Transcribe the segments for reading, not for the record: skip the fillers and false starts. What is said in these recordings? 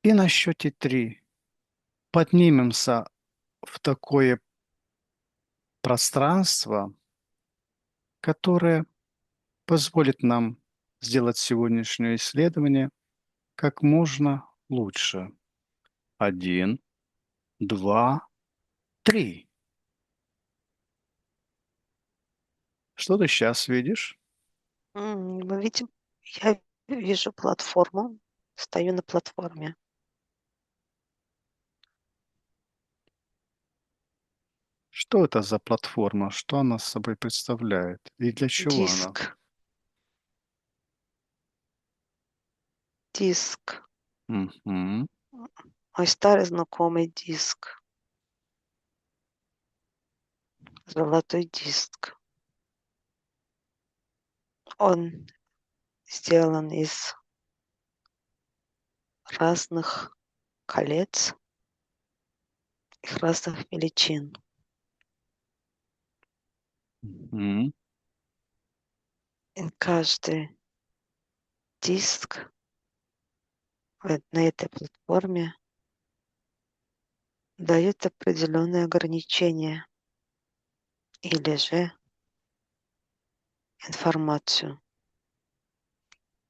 И на счете 3 поднимемся в такое пространство, которое позволит нам сделать сегодняшнее исследование как можно лучше. 1, 2, 3. Что ты сейчас видишь? Мы видим, я вижу платформу, стою на платформе. Что это за платформа? Что она собой представляет? И для чего она? Диск, диск, Мгм. мой старый знакомый диск, золотой диск. Он сделан из разных колец, их разных величин. Мгм. И каждый диск на этой платформе дает определенные ограничения или же информацию.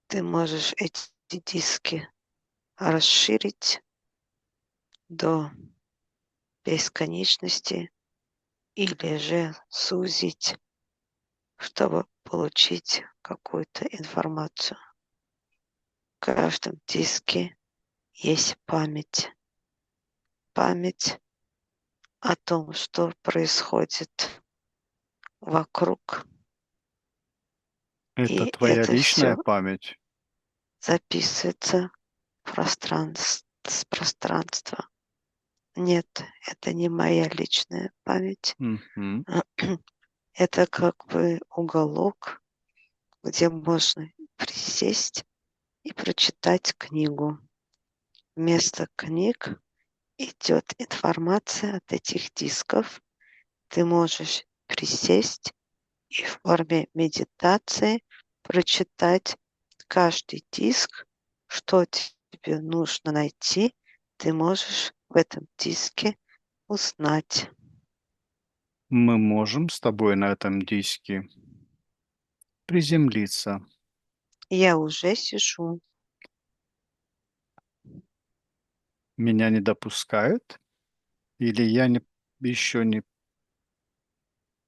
Ты можешь эти диски расширить до бесконечности или же сузить, чтобы получить какую-то информацию. В каждом диске есть память. Память о том, что происходит вокруг. Это И твоя это личная все память? записывается в пространство. Нет, это не моя личная память. Мгм. Это как бы уголок, где можно присесть и прочитать книгу. Вместо книг идет информация от этих дисков. Ты можешь присесть и в форме медитации прочитать каждый диск, что тебе нужно найти, ты можешь в этом диске узнать. Мы можем с тобой на этом диске приземлиться. Я уже сижу. Меня не допускают? Или я еще не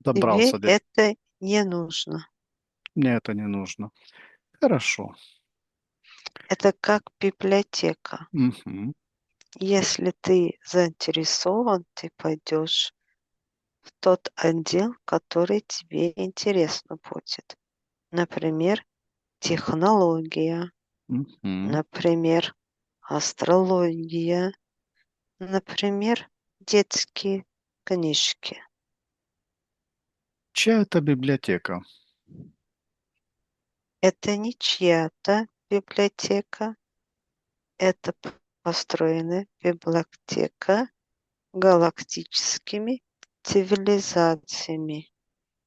Тебе добрался до... это не нужно. Мне это не нужно. Хорошо. Это как библиотека. Мгм. Если ты заинтересован, ты пойдешь в тот отдел, который тебе интересно будет. Например, технология, Мгм. например, астрология, например, детские книжки. Чья это библиотека? Это не чья-то библиотека, это построенная библиотека галактическими цивилизациями.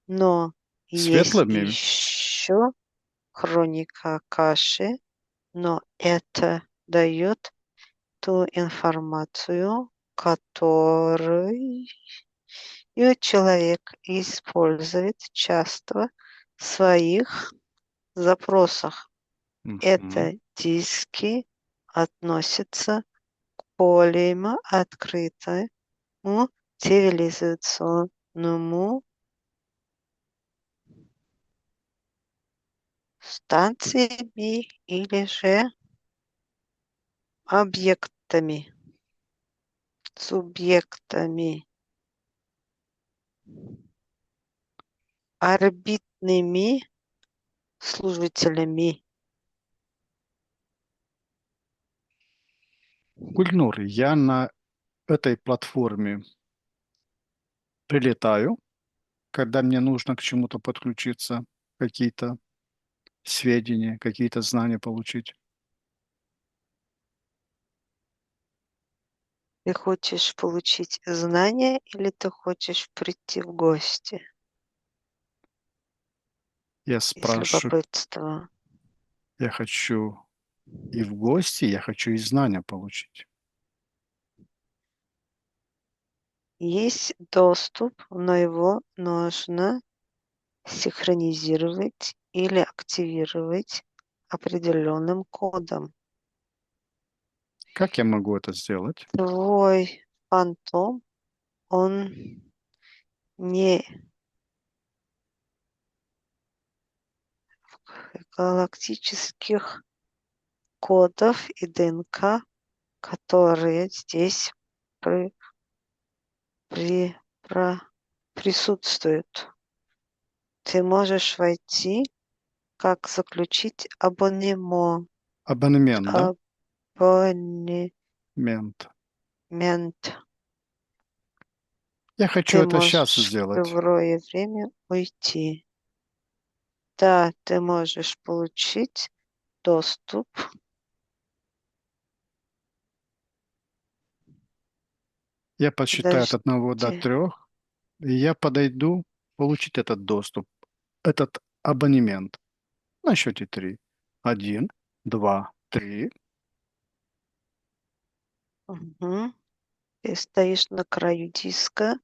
Но есть Светлыми? еще хроника Акаши, но это дает ту информацию, которую человек использует часто в своих запросах. Мгм. Это диски относятся к более открытому цивилизационному станциями или же объектами, субъектами, орбитными служителями. Гульнур, я на этой платформе прилетаю, когда мне нужно к чему-то подключиться, какие-то сведения, какие-то знания получить. Ты хочешь получить знания или ты хочешь прийти в гости Я из спрашиваю, любопытства? я хочу И в гости я хочу и знания получить. Есть доступ, но его нужно синхронизировать или активировать определенным кодом. Как я могу это сделать? Твой фантом, он не галактических кодов и ДНК, которые здесь при- при- про- присутствуют. Ты можешь войти, как заключить Абонемент, да? абонемент. Мент. Я хочу Ты это сейчас можешь в сделать. любое время уйти. Да, ты можешь получить доступ Я посчитаю от одного до Подожди. 3, и я подойду получить этот доступ, этот абонемент на счете 3. 1, 2, 3. Мгм. Ты стоишь на краю диска,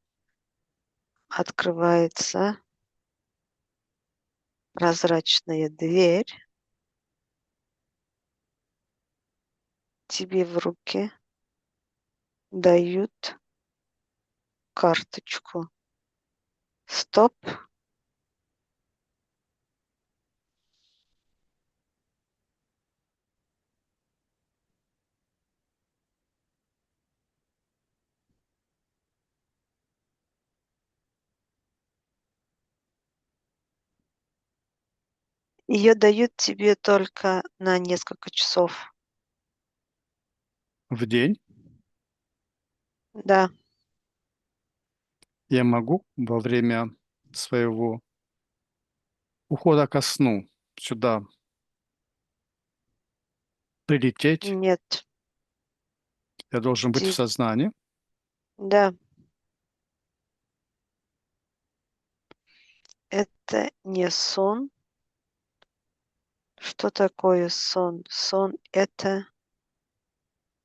открывается прозрачная дверь, тебе в руки дают карточку. Стоп. Ее дают тебе только на несколько часов. В день Да, я могу во время своего ухода ко сну сюда прилететь. нет, Я должен быть в ти- сознании. да, это не сон. Что такое сон? Сон — это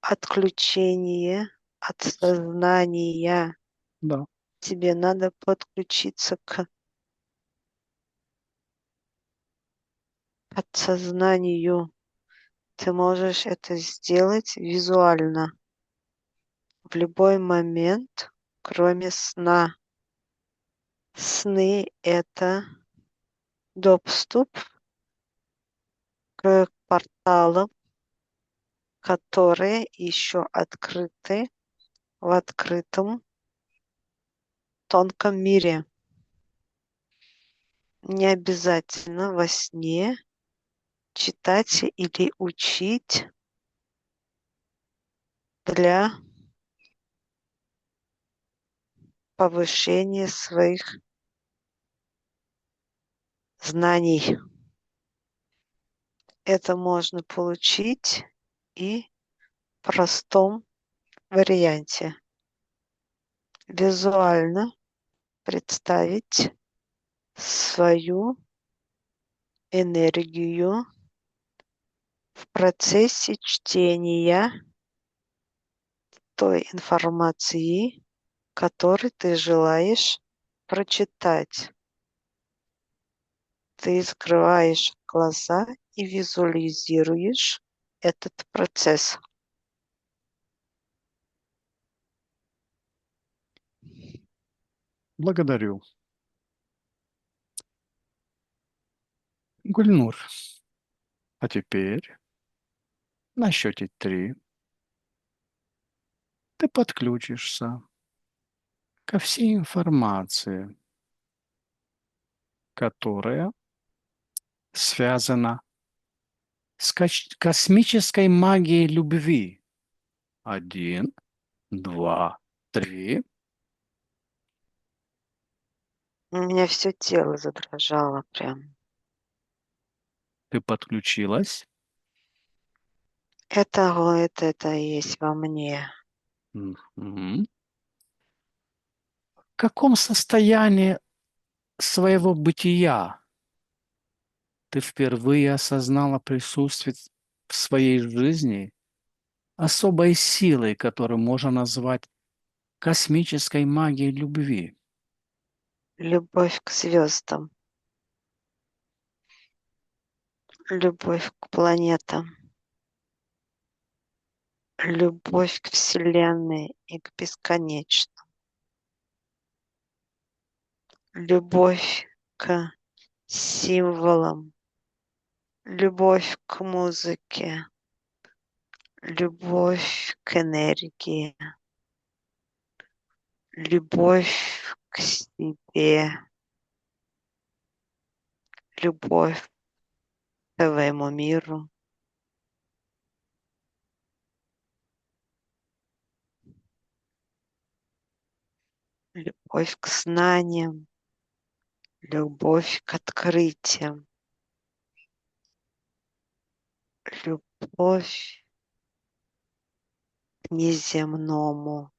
отключение от сознания. Да. Тебе надо подключиться к подсознанию. Ты можешь это сделать визуально в любой момент, кроме сна. Сны — это доступ к порталам, которые еще открыты в открытом тонком мире. Не обязательно во сне читать или учить для повышения своих знаний. Это можно получить и в простом варианте. Визуально представить свою энергию в процессе чтения той информации, которую ты желаешь прочитать. Ты закрываешь глаза и визуализируешь этот процесс. Благодарю. Гульнур, а теперь на счете 3 ты подключишься ко всей информации, которая связана с космической магией любви. 1, 2, 3. У меня все тело задрожало прям. Ты подключилась. Это и есть во мне. Мгм. В каком состоянии своего бытия ты впервые осознала присутствие в своей жизни особой силой, которую можно назвать космической магией любви? Любовь к звездам, любовь к планетам, любовь к Вселенной и к бесконечному, любовь к символам, любовь к музыке, любовь к энергии, любовь к себе, любовь к своему миру, любовь к знаниям, любовь к открытиям, любовь к неземному.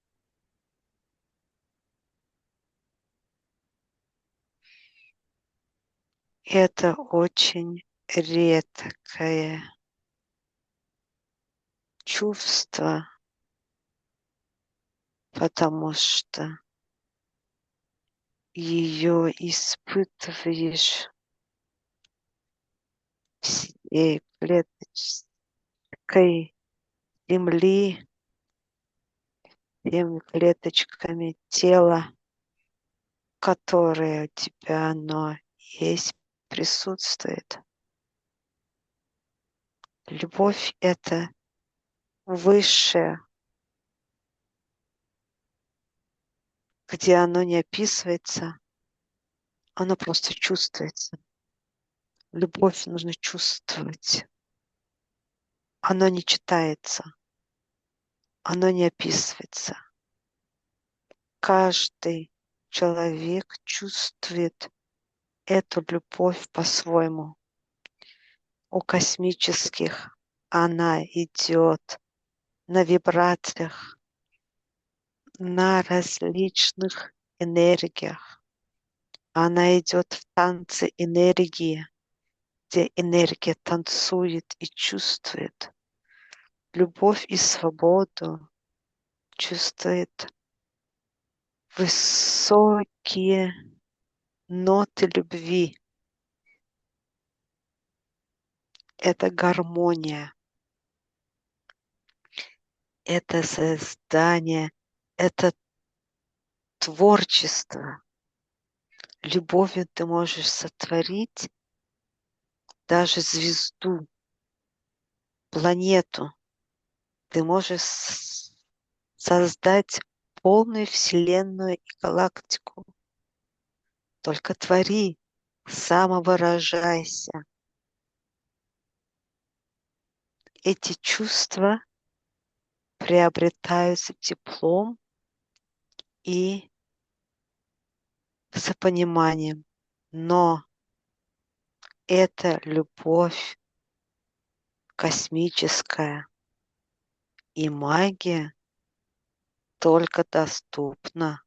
Это очень редкое чувство, потому что ее испытываешь всей клеточкой земли, теми клеточками тела, которое у тебя оно есть, присутствует. Любовь — это высшее, где оно не описывается, оно просто чувствуется. Любовь нужно чувствовать. Оно не читается, оно не описывается. Каждый человек чувствует эту любовь по-своему. У космических она идет на вибрациях, на различных энергиях. Она идет в танце энергии, где энергия танцует и чувствует. Любовь и свободу чувствует высокие ноты любви. Это гармония, это создание, это творчество. Любовью ты можешь сотворить даже звезду, планету. Ты можешь создать полную Вселенную и галактику. Только твори, самовыражайся. Эти чувства приобретаются теплом и сопониманием. Но эта любовь космическая и магия только доступна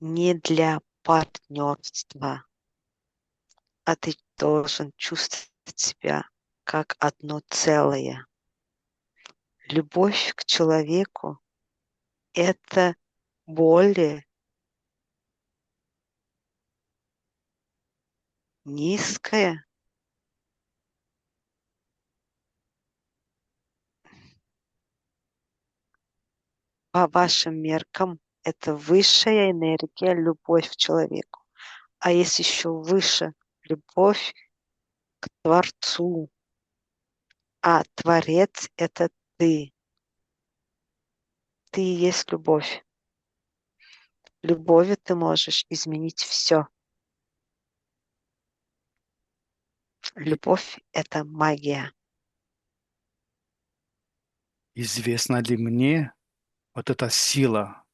не для партнерства, а ты должен чувствовать себя как одно целое. Любовь к человеку — это более низкая, по вашим меркам, это высшая энергия, любовь к человеку. А есть еще выше любовь к Творцу. А Творец — это ты. Ты и есть любовь. Любовью ты можешь изменить все. Любовь — это магия. Известна ли мне вот эта сила,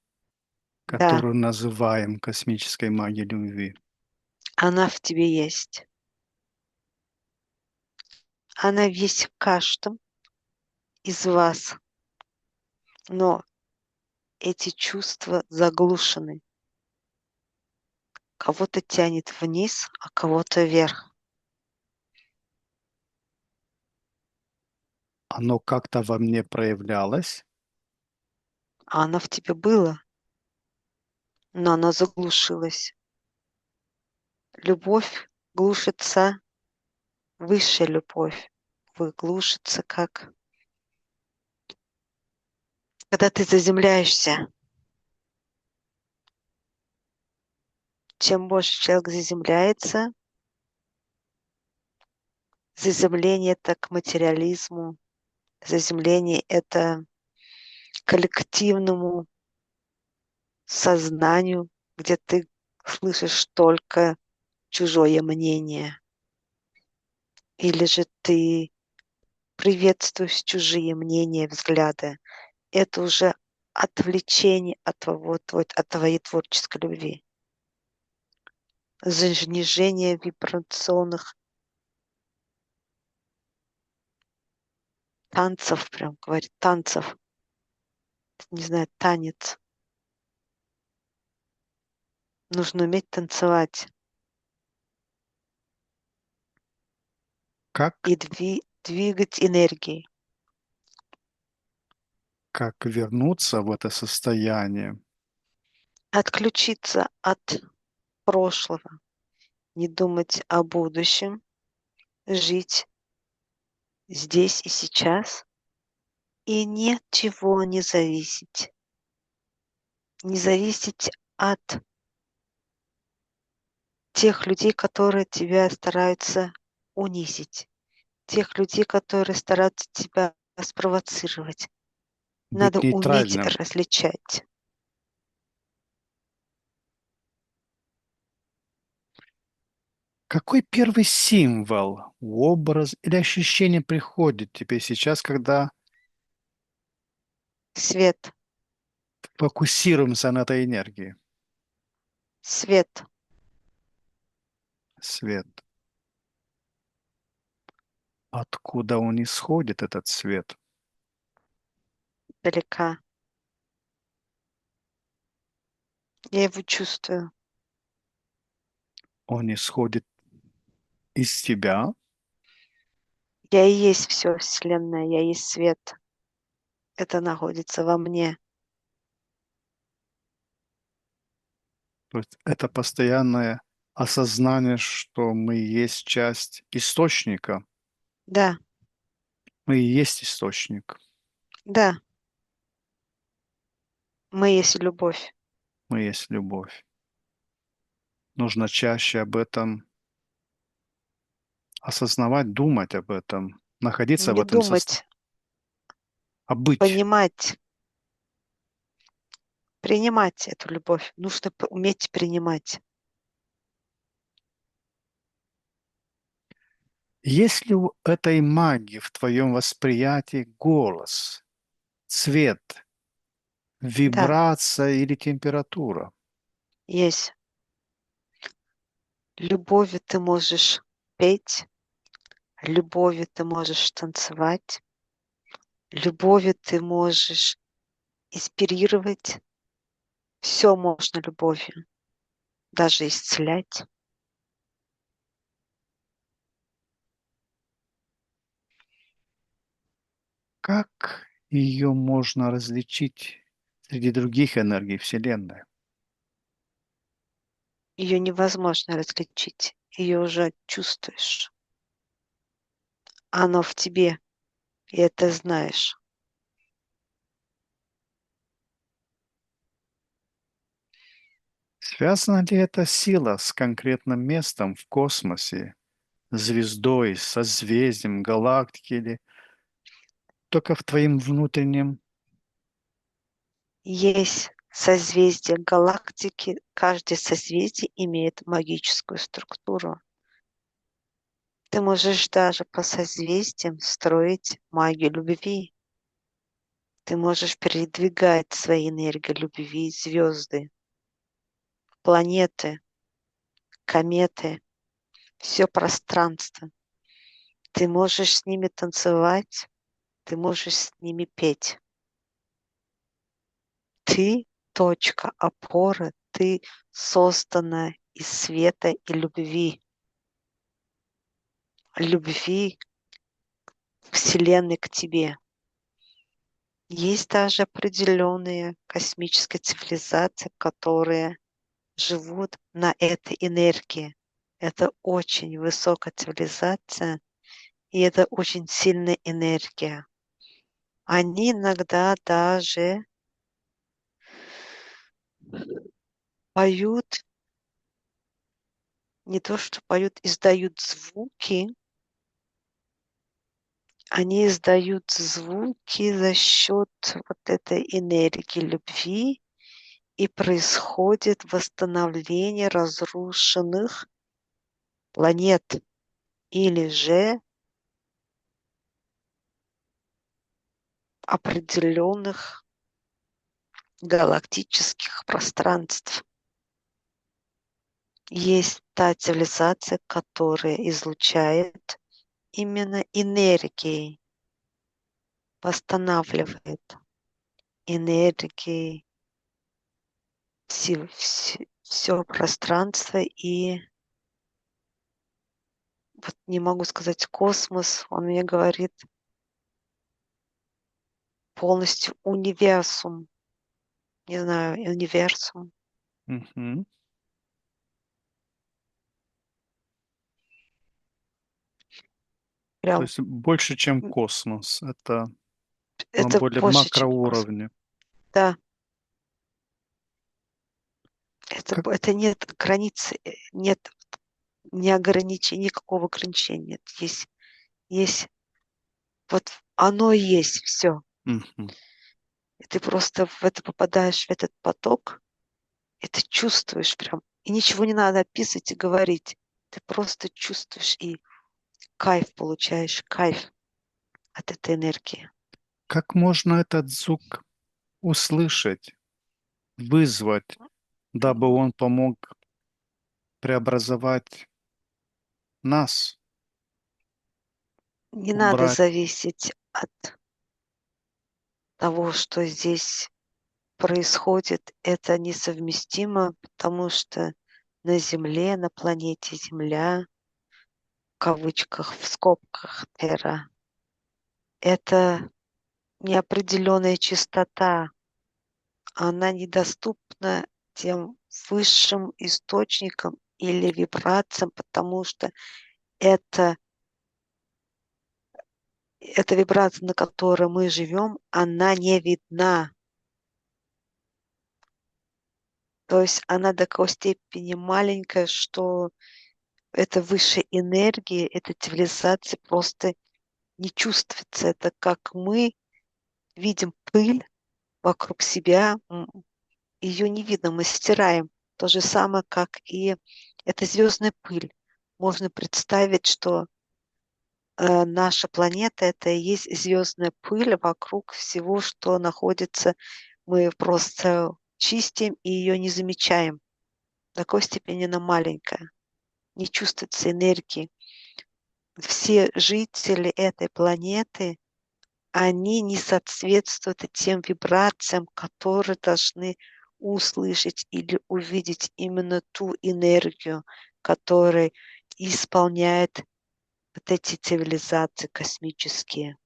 Да, которую называем космической магией любви? она в тебе есть. Она есть в каждом из вас. Но эти чувства заглушены. Кого-то тянет вниз, а кого-то вверх. Оно как-то во мне проявлялось. А оно в тебе было, но оно заглушилось. Любовь глушится, высшая любовь глушится, как когда ты заземляешься. Чем больше человек заземляется, заземление это к материализму, заземление это к коллективному сознанию, где ты слышишь только чужое мнение. Или же ты приветствуешь чужие мнения, взгляды. Это уже отвлечение от твоей творческой любви. Занижение вибрационных танцев, прям говорит, танцев. Не знаю, танец. Нужно уметь танцевать Как, и двигать энергией. как вернуться в это состояние? Отключиться от прошлого, не думать о будущем, жить здесь и сейчас и ни от чего не зависеть. Не зависеть от тех людей, которые тебя стараются унизить, тех людей, которые стараются тебя спровоцировать. Быть Надо уметь нейтральным. различать. Какой первый символ, образ или ощущение приходит тебе сейчас, когда Свет, фокусируемся на этой энергии? свет, Свет. Откуда он исходит, этот свет? далека. Я его чувствую. Он исходит из тебя, Я и есть все Вселенная, я и есть свет. Это находится во мне. то есть это постоянное осознание, что мы есть часть источника. Да, Мы и есть источник. да, мы есть любовь. Мы есть любовь. Нужно чаще об этом осознавать, думать об этом, находиться в Не этом состоянии, думать, а быть. понимать, принимать эту любовь. Нужно уметь принимать. Есть ли у этой магии в твоем восприятии голос, цвет, Да, вибрация или температура? есть. Любовью ты можешь петь, любовью ты можешь танцевать, любовью ты можешь инспирировать. Все можно любовью, даже исцелять. Как ее можно различить среди других энергий Вселенной? Ее невозможно различить, ее уже чувствуешь. Оно в тебе, и это знаешь. Связана ли эта сила с конкретным местом в космосе, звездой, созвездием, галактики или только в твоем внутреннем? Есть созвездия галактики, каждое созвездие имеет магическую структуру. Ты можешь даже по созвездиям строить магию любви. Ты можешь передвигать свои энергии любви, звезды, планеты, кометы, все пространство. Ты можешь с ними танцевать, ты можешь с ними петь. Ты точка опоры, ты создана из света и любви. Любви Вселенной к тебе. Есть даже определенные космические цивилизации, которые живут на этой энергии. Это очень высокая цивилизация, и это очень сильная энергия. Они иногда даже поют, не то что поют, издают звуки, они издают звуки за счет вот этой энергии любви, и происходит восстановление разрушенных планет или же определенных галактических пространств. Есть та цивилизация, которая излучает именно энергией, восстанавливает энергией все пространство и вот не могу сказать космос, он мне говорит полностью универсум, не знаю, универсум, Мгм. То прям есть больше, чем космос. Это на это более больше, чем космос. макроуровне. Да, Как, это нет границы, нет ни ограничений, никакого ограничения нет. Есть, вот оно и есть все. Мгм. И ты просто в это попадаешь, в этот поток, и ты чувствуешь прям. И ничего не надо описывать и говорить. Ты просто чувствуешь и кайф получаешь, кайф от этой энергии. Как можно этот звук услышать, вызвать, дабы он помог преобразовать нас, Не надо убрать? зависеть от того, что здесь происходит. Это несовместимо, потому что на Земле, на планете Земля, в кавычках, в скобках, Терра, это неопределенная частота, она недоступна тем высшим источникам или вибрациям, потому что это, эта вибрация, на которой мы живем, она не видна. То есть она до такой степени маленькая, что эта высшая энергия, эта цивилизация просто не чувствуется. Это как мы видим пыль вокруг себя, ее не видно, мы стираем. То же самое, как и эта звездная пыль. Можно представить, что наша планета это и есть звездная пыль вокруг всего, что находится. Мы просто чистим и ее не замечаем. В такой степени она маленькая, не чувствуется энергии. Все жители этой планеты, они не соответствуют тем вибрациям, которые должны услышать или увидеть именно ту энергию, которая исполняет вот эти цивилизации космические.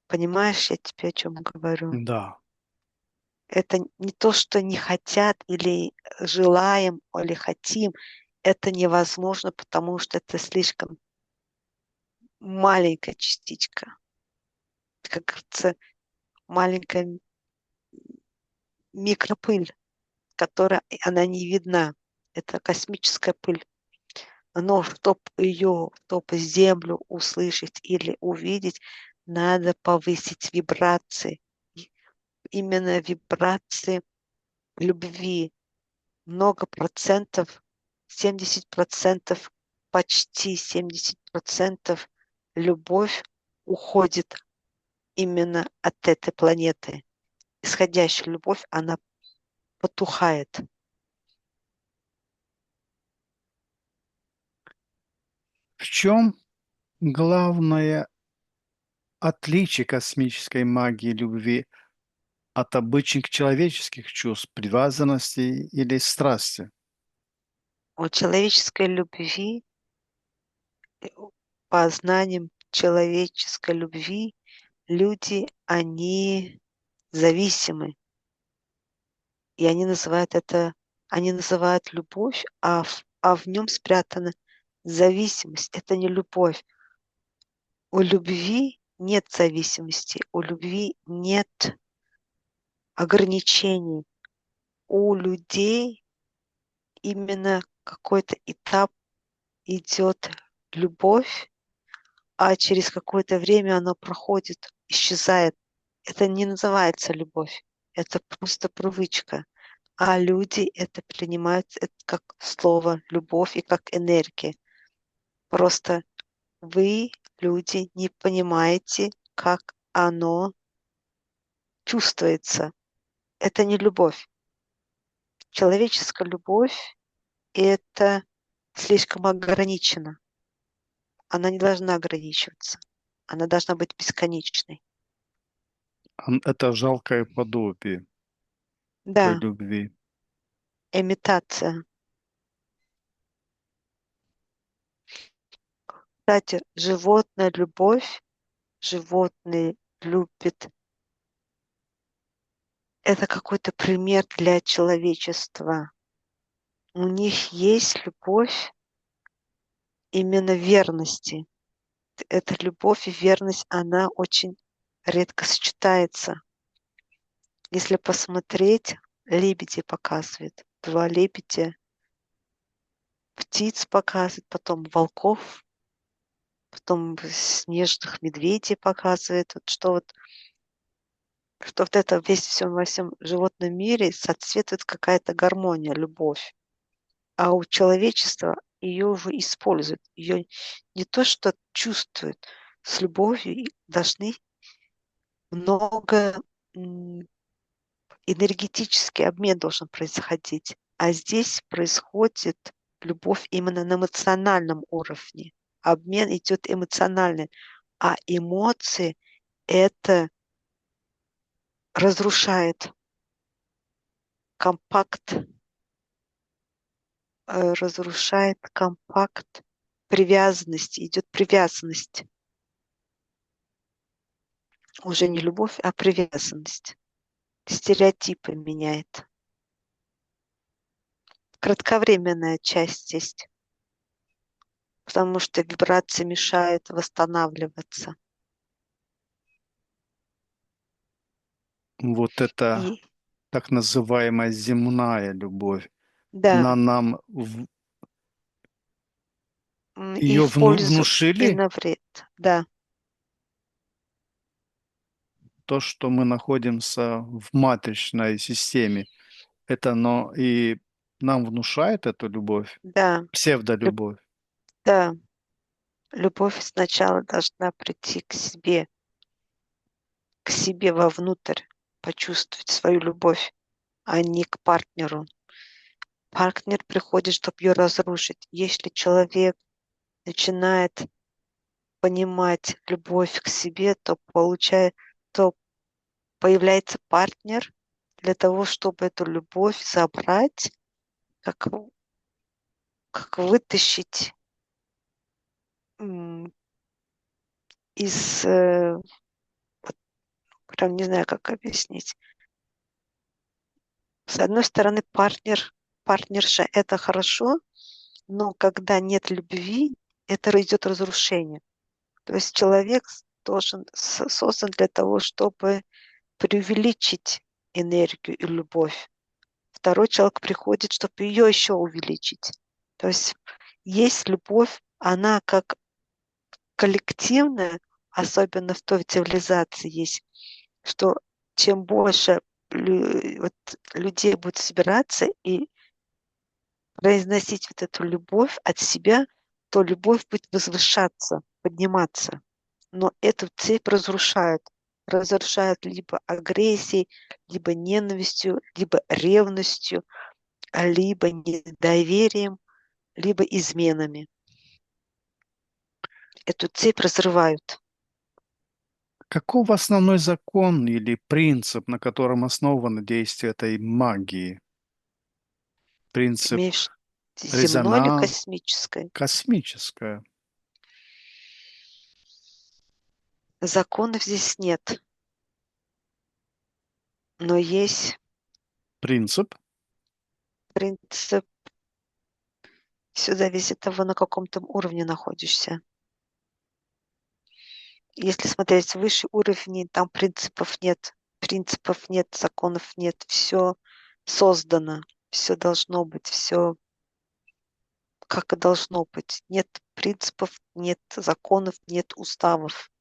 Понимаешь, я тебе о чем говорю? Да. Это не то, что не хотят или желаем, или хотим. Это невозможно, потому что это слишком маленькая частичка. Как говорится, маленькая микропыль, которая она не видна. Это космическая пыль. Но чтобы Землю услышать или увидеть, надо повысить вибрации. Именно вибрации любви. Много процентов, 70%, почти 70% любовь уходит именно от этой планеты. Исходящая любовь, она потухает. В чем главное отличие космической магии любви от обычных человеческих чувств, привязанности или страсти? У человеческой любви познанием человеческой любви люди, они зависимы. И они называют любовь, а в нем спрятана зависимость. Это не любовь. У любви нет зависимости, у любви нет ограничений. У людей именно какой-то этап идет любовь, а через какое-то время она проходит, исчезает. Это не называется любовь, это просто привычка. А люди это принимают это как слово любовь и как энергия. Просто вы, люди, не понимаете, как оно чувствуется. Это не любовь. Человеческая любовь — это слишком ограничено. Она не должна ограничиваться. Она должна быть бесконечной. Это жалкое подобие той Да, любви. имитация. Кстати, животная любовь, животные любят. Это какой-то пример для человечества. У них есть любовь именно верности. Эта любовь и верность, она очень редко сочетается. Если посмотреть, лебеди показывают. Два лебедя, птиц показывают, потом волков, потом снежных медведей показывает. Что вот это во всем животном мире соответствует какая-то гармония, любовь. А у человечества ее уже используют. Ее не то, что чувствуют, с любовью и должны много энергетический обмен должен происходить. А здесь происходит любовь именно на эмоциональном уровне. Обмен идет эмоциональный. А эмоции это разрушает компакт, разрушает компакт привязанности. Идет привязанность. Уже не любовь, а привязанность. Стереотипы меняет. Кратковременная часть есть, потому что вибрации мешают восстанавливаться. Вот это И так называемая земная любовь. да, Она нам и ее в пользу, и внушили, на вред. Да, то, что мы находимся в матричной системе. Это но и нам внушает эту любовь, да, люб- псевдолюбовь. да. Любовь сначала должна прийти к себе вовнутрь, почувствовать свою любовь, а не к партнеру. Партнер приходит, чтобы ее разрушить. Если человек начинает понимать любовь к себе, то появляется партнер для того, чтобы эту любовь забрать, как, как вытащить м, из, вот прям не знаю, как объяснить. С одной стороны, партнерша — это хорошо, но когда нет любви, это идет разрушение. То есть человек создан для того, чтобы преувеличить энергию и любовь. Второй человек приходит, чтобы ее еще увеличить. То есть любовь, она как коллективная, особенно в той цивилизации есть, что чем больше вот людей будет собираться и произносить вот эту любовь от себя, то любовь будет возвышаться, подниматься. Но эту цепь разрушают. Разрушают либо агрессией, либо ненавистью, либо ревностью, либо недоверием, либо изменами. Эту цепь разрывают. Каков основной закон или принцип, на котором основано действие этой магии? Принцип Имеешь земной или резона космической? космическое. Законов здесь нет, но есть Принцип. принцип. Все зависит от того, на каком ты уровне находишься. Если смотреть выше уровней, там принципов нет, законов нет, все создано, все должно быть, все как и должно быть. Нет принципов, нет законов, нет уставов.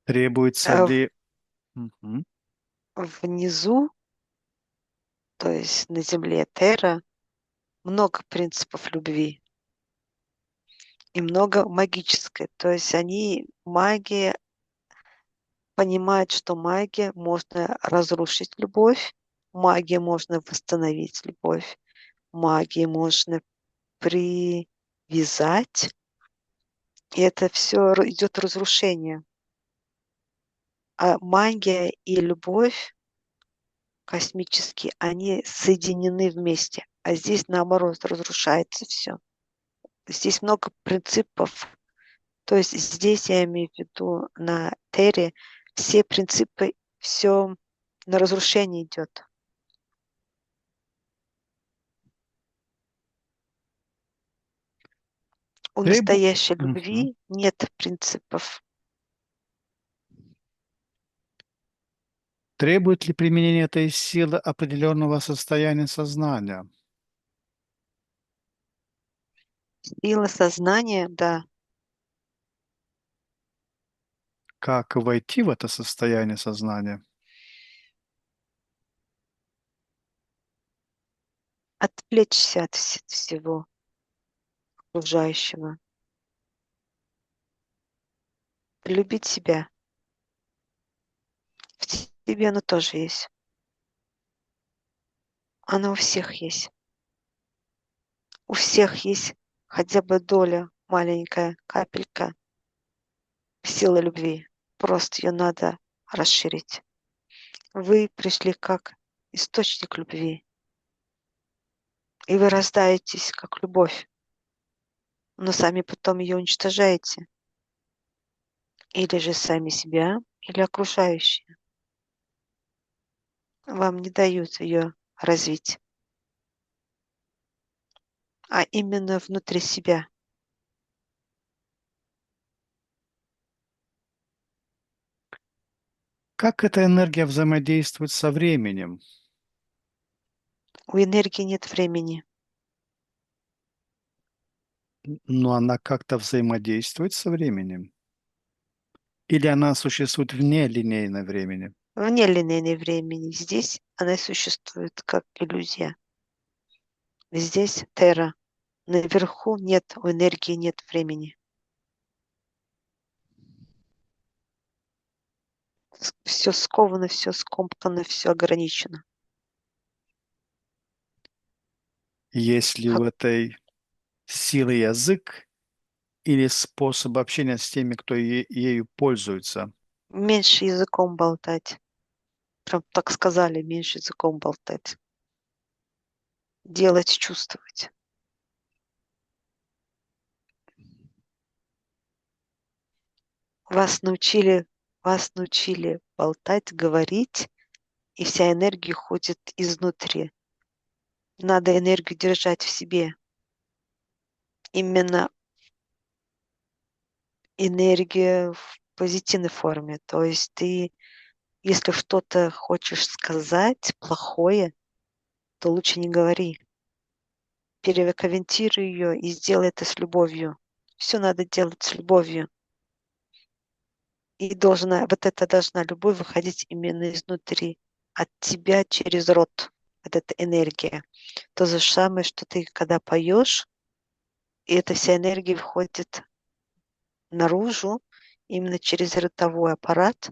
Требуется А ли... Мгм. внизу, то есть на земле Терра, много принципов любви и много магической. То есть магия, понимает, что магия можно разрушить любовь, магия можно восстановить любовь, магии можно привязать, и это все идет разрушение. А магия и любовь космические, они соединены вместе. А здесь, наоборот, разрушается все. Здесь много принципов. То есть здесь, я имею в виду, на Терре, все принципы, все на разрушение идет. У Требу... настоящей Мгм. любви нет принципов. Требует ли применение этой силы определенного состояния сознания? Сила сознания, да, Как войти в это состояние сознания? отвлечься от всего окружающего, любить себя. В тебе оно тоже есть. Оно у всех есть. У всех есть хотя бы доля, маленькая капелька силы любви. Просто ее надо расширить. Вы пришли как источник любви, и вы рождаетесь как любовь, но сами потом ее уничтожаете. Или же сами себя, или окружающие. Вам не дают ее развить, а именно внутри себя. Как эта энергия взаимодействует со временем? У энергии нет времени. Но она как-то взаимодействует со временем? Или она существует вне линейного времени? Вне линейной времени. Здесь она существует как иллюзия. Здесь терра. Наверху нет, у энергии нет времени. Все сковано, все скомкано, все ограничено. Есть ли у Как этой силы язык или способ общения с теми, кто ею пользуется? меньше языком болтать. Прям так сказали, меньше языком болтать. Делать, чувствовать. Вас научили, вас научили болтать, говорить, и вся энергия ходит изнутри. Надо энергию держать в себе. Именно энергия в позитивной форме. То есть ты, если что-то хочешь сказать плохое, то лучше не говори. Перекомментируй ее и сделай это с любовью. Все надо делать с любовью. И вот эта должна любовь выходить именно изнутри, от тебя через рот. Вот эта энергия. То же самое, что ты когда поешь, и эта вся энергия входит наружу, именно через ротовой аппарат,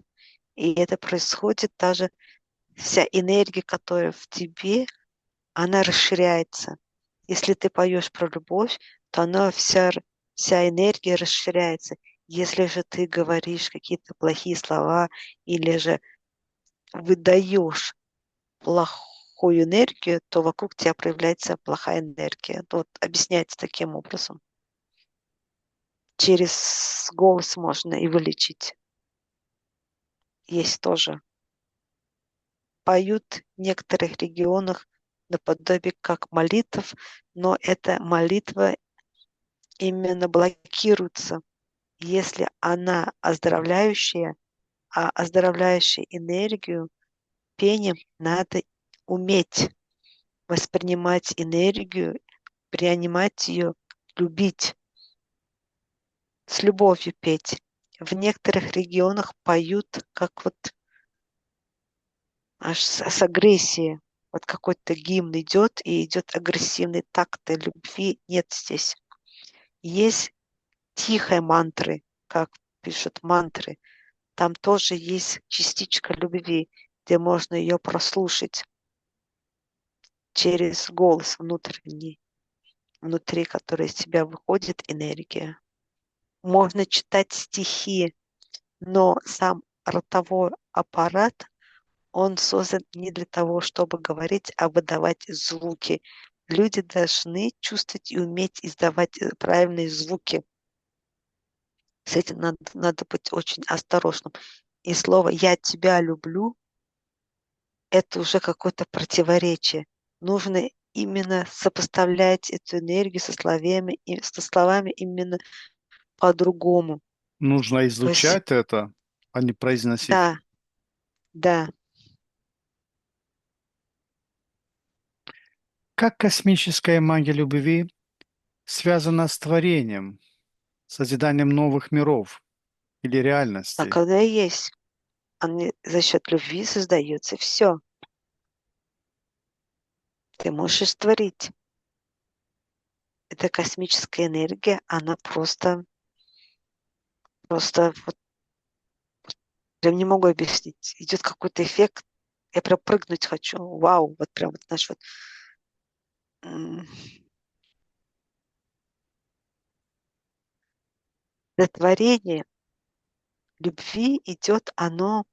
и это происходит даже вся энергия, которая в тебе, она расширяется. Если ты поешь про любовь, то вся энергия расширяется. Если же ты говоришь какие-то плохие слова или же выдаешь плохое, плохую энергию, то вокруг тебя проявляется плохая энергия. Вот объясняется таким образом. Через голос можно и вылечить. Есть тоже. Поют в некоторых регионах наподобие как молитв, но эта молитва именно блокируется, если она оздоровляющая, а оздоровляющую энергию пением надо уметь воспринимать энергию, принимать ее, любить, с любовью петь. В некоторых регионах поют как вот аж с агрессией. Вот какой-то гимн идет, и идет агрессивный такт, и любви нет здесь. Есть тихие мантры, как пишут мантры. Там тоже есть частичка любви, где можно ее прослушать через голос внутренний, внутри которой из тебя выходит энергия. Можно читать стихи, но сам ротовой аппарат, он создан не для того, чтобы говорить, а выдавать звуки. Люди должны чувствовать и уметь издавать правильные звуки. С этим надо быть очень осторожным. И слово «я тебя люблю» — это уже какое-то противоречие. Нужно именно сопоставлять эту энергию со словами именно по-другому. Нужно То есть, излучать это, а не произносить. да, да, Как космическая магия любви связана с творением, созиданием новых миров или так реальностей? оно и есть. Они за счет любви создается все. Ты можешь творить. Эта космическая энергия, она просто вот прям не могу объяснить. Идет какой-то эффект, я прям прыгнуть хочу. Вау, вот прям вот наш вот м, до творения любви идет оно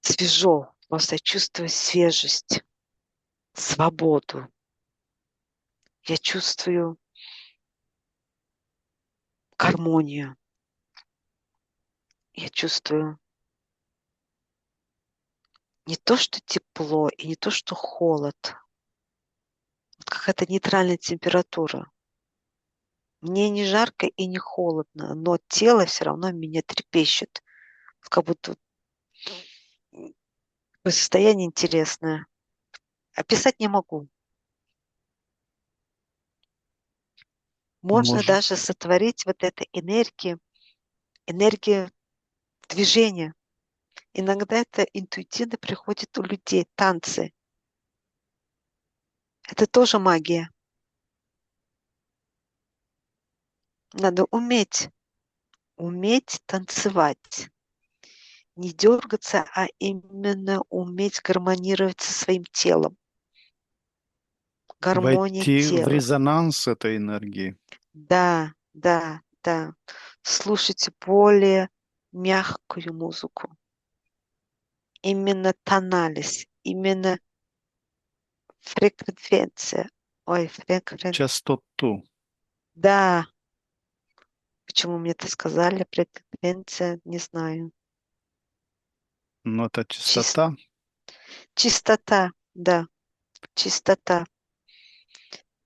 свежо. Просто я чувствую свежесть, свободу. Я чувствую гармонию. Я чувствую не то, что тепло, и не то, что холод. Вот какая-то нейтральная температура. Мне не жарко и не холодно, но тело все равно меня трепещет. Как будто состояние интересное. Описать не могу. Можно Может, даже сотворить вот эту энергию движения. Иногда это интуитивно приходит у людей. Танцы. Это тоже магия. Надо уметь танцевать. Не дергаться, а именно уметь гармонировать со своим телом. Гармония войти в тела. резонанс с этой энергии. Да, да, да. Слушайте более мягкую музыку. Именно тоналис, именно фреквенция. Ой, Частоту, Да, почему мне это сказали? Фреквенция, не знаю. но это Чис- частота. Чистота, да, чистота.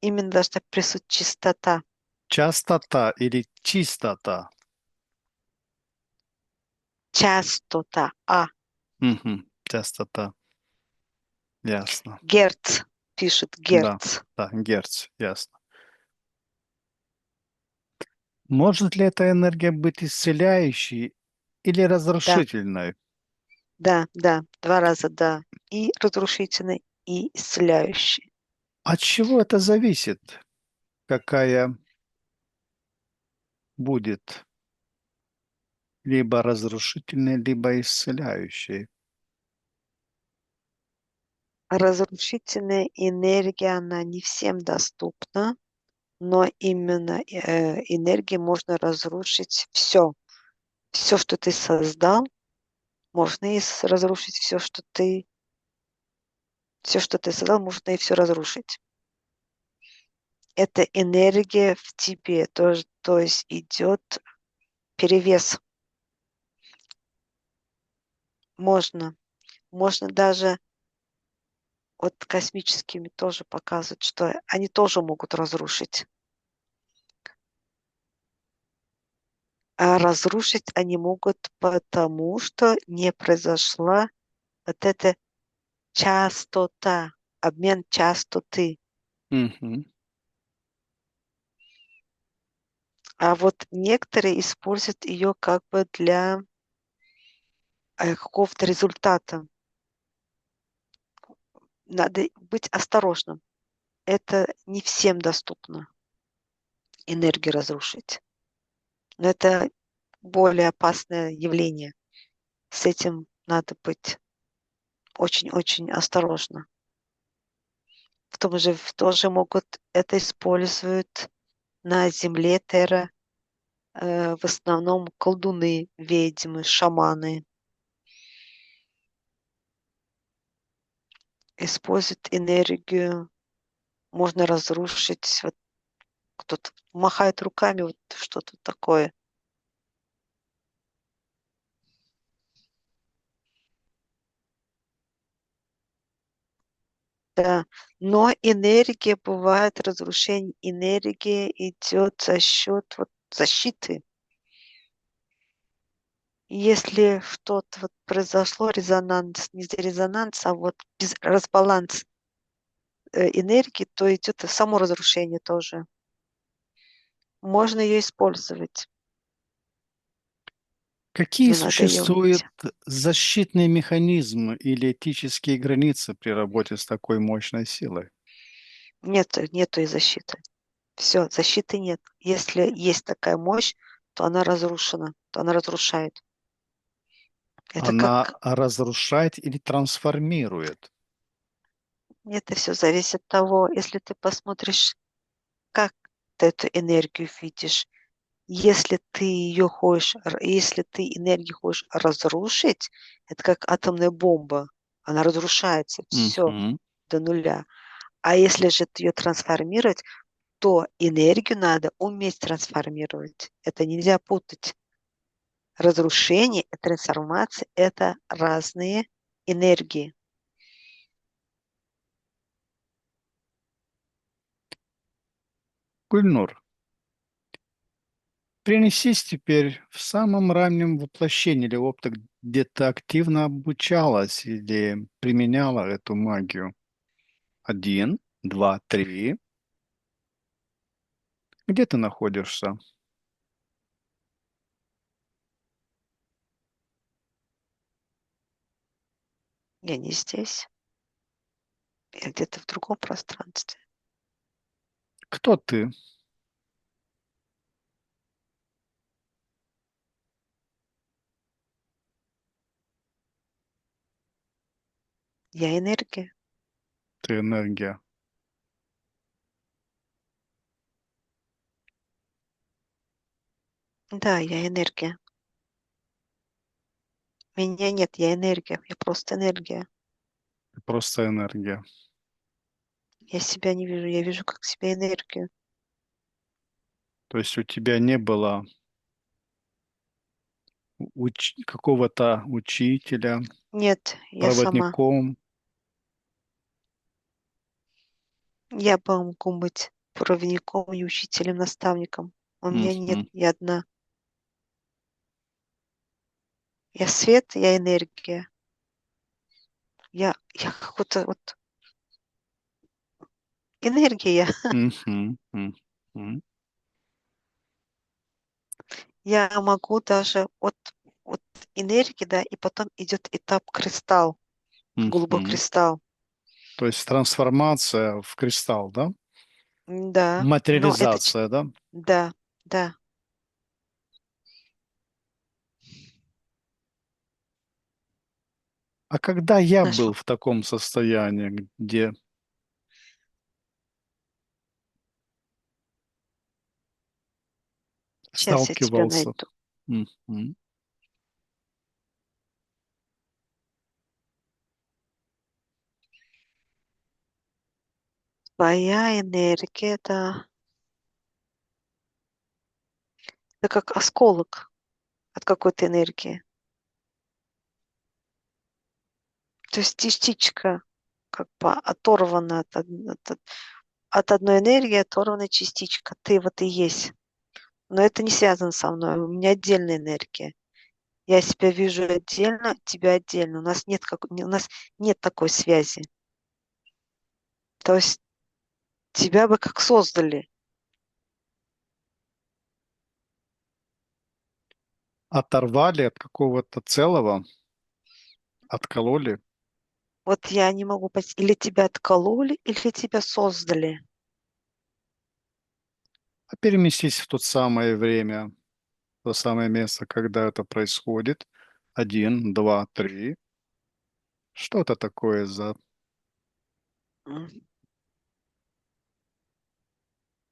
Именно должна присутствовать чистота. Частота или чистота. Частота. Мгм. Частота. Ясно. Герц, пишет Да, Герц. да, герц, ясно. Может ли эта энергия быть исцеляющей или Да, разрушительной? да, да. Два раза да. И разрушительный, и исцеляющий. От чего это зависит? Какая будет либо разрушительной, либо исцеляющей? Разрушительная энергия, она не всем доступна, но именно энергией можно разрушить все. Все, что ты создал, Можно и разрушить все, что ты создал, можно и все разрушить. Это энергия в тебе, то есть идет перевес. Можно, можно даже вот космическими тоже показывать, что они тоже могут разрушить. А разрушить они могут потому, что не произошла вот эта частота, обмен частоты. Мгм. А вот некоторые используют ее как бы для какого-то результата. Надо быть осторожным. Это не всем доступно энергию разрушить. Но это более опасное явление. С этим надо быть очень-очень осторожно. В том же могут это используют на земле Терра, в основном колдуны, ведьмы, шаманы. Используют энергию, можно разрушить. Вот кто-то махает руками, вот что-то такое. Да. Но энергия бывает, разрушение энергии идет за счет вот защиты. Если что-то вот произошло, резонанс, не резонанс, а вот разбаланс энергии, то идет и само разрушение тоже. Можно ее использовать, Какие но надо ее существуют уметь. защитные механизмы или этические границы при работе с такой мощной силой? Нету и защиты. Все, защиты нет. Если есть такая мощь, то она разрушена, то она разрушает. Это Она как... разрушает или трансформирует? Это все зависит от того, если ты посмотришь, как ты эту энергию видишь. Если ты ее хочешь, если ты энергию хочешь разрушить, это как атомная бомба. Она разрушается, все Мгм. до нуля. А если же ты ее трансформировать, то энергию надо уметь трансформировать. Это нельзя путать. Разрушение и трансформация — это разные энергии. Гульнур, перенесись теперь в самом раннем воплощении или опыте, где ты активно обучалась или применяла эту магию. Один, два, три. Где ты находишься? Я не здесь, я где-то в другом пространстве. Кто ты? Я энергия. Ты энергия. Да, я энергия. Меня нет, я энергия. Я просто энергия. Ты просто энергия. Я себя не вижу, я вижу как себя энергию. То есть у тебя не было какого-то учителя, Нет, я сама. проводником. Я могу быть проводником и учителем, наставником. У меня нет, Мгм. я одна. Я свет, я энергия. Я какой-то вот энергия. Мгм. Мгм. Я могу даже от энергии, да, и потом идет этап кристалл, голубой Мгм. кристалл. То есть трансформация в кристалл, да? Да, но Материализация, да? да, да. А когда я Наш был в таком состоянии, где Сейчас я тебя сталкивался? найду. Мгм. Твоя энергия, это как осколок от какой-то энергии. То есть частичка как бы оторвана от одной энергии, оторвана частичка. Ты вот и есть. Но это не связано со мной. У меня отдельная энергия. Я себя вижу отдельно, тебя отдельно. У нас нет такой связи. То есть тебя бы как создали. Оторвали от какого-то целого, откололи. Вот я не могу понять, или тебя откололи, или тебя создали. А переместись в то самое время, в то самое место, когда это происходит. Один, два, три. Что это такое за... М.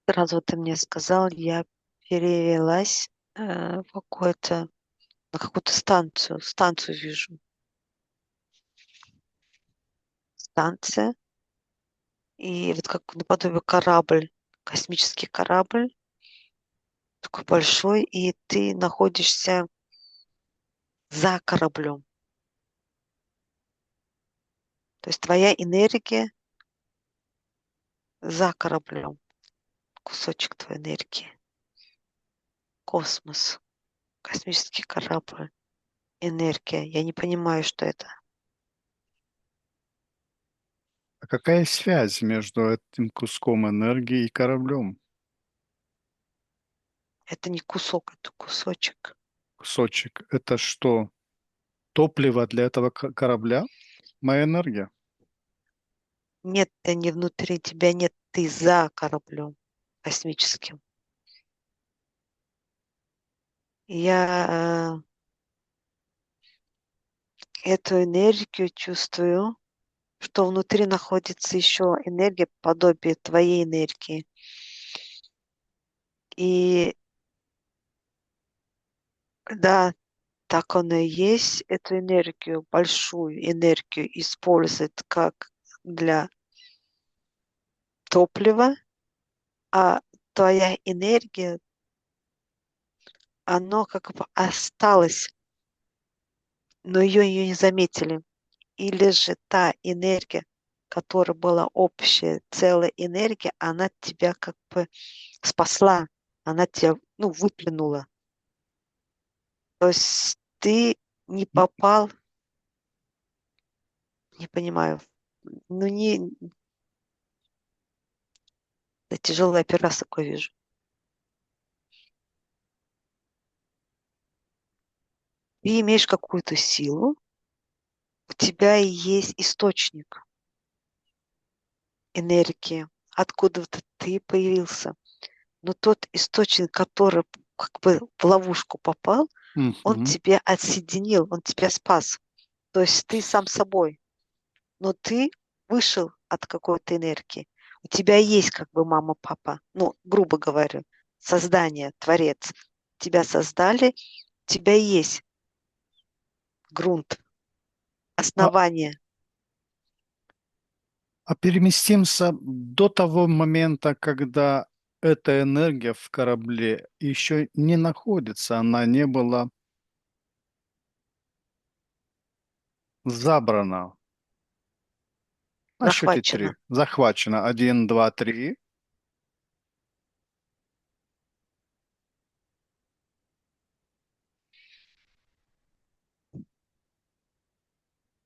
Сразу ты мне сказал, я перевелась на какую-то станцию. Станцию вижу. Станция. И вот как наподобие корабль, космический корабль, такой большой, и ты находишься за кораблем. То есть твоя энергия за кораблем. Кусочек твоей энергии. Космос, космический корабль, энергия. Я не понимаю, что это. А какая связь между этим куском энергии и кораблем? Это не кусок, это кусочек. Кусочек. Это что? Топливо для этого корабля? Моя энергия? Нет, ты не внутри тебя, нет, ты за кораблем космическим. Я эту энергию чувствую, что внутри находится еще энергия, подобие твоей энергии. И да, так оно и есть. Эту энергию, большую энергию использует как для топлива, а твоя энергия, оно как бы осталось, но ее не заметили. Или же та энергия, которая была общая, целая энергия, она тебя как бы спасла, она тебя, ну, выплюнула. То есть ты не попал, не понимаю, ну, да, тяжелая операция такой вижу. Ты имеешь какую-то силу, у тебя и есть источник энергии, откуда-то ты появился. Но тот источник, который как бы в ловушку попал, он Мгм. тебя отсоединил, он тебя спас. То есть ты сам собой, но ты вышел от какой-то энергии. У тебя есть как бы мама, папа, ну, грубо говоря, создание, творец. Тебя создали, у тебя есть грунт, А, основание. а переместимся до того момента, когда эта энергия в корабле еще не находится, она не была забрана. На счете Захвачено. три. Захвачено. Один, два, три.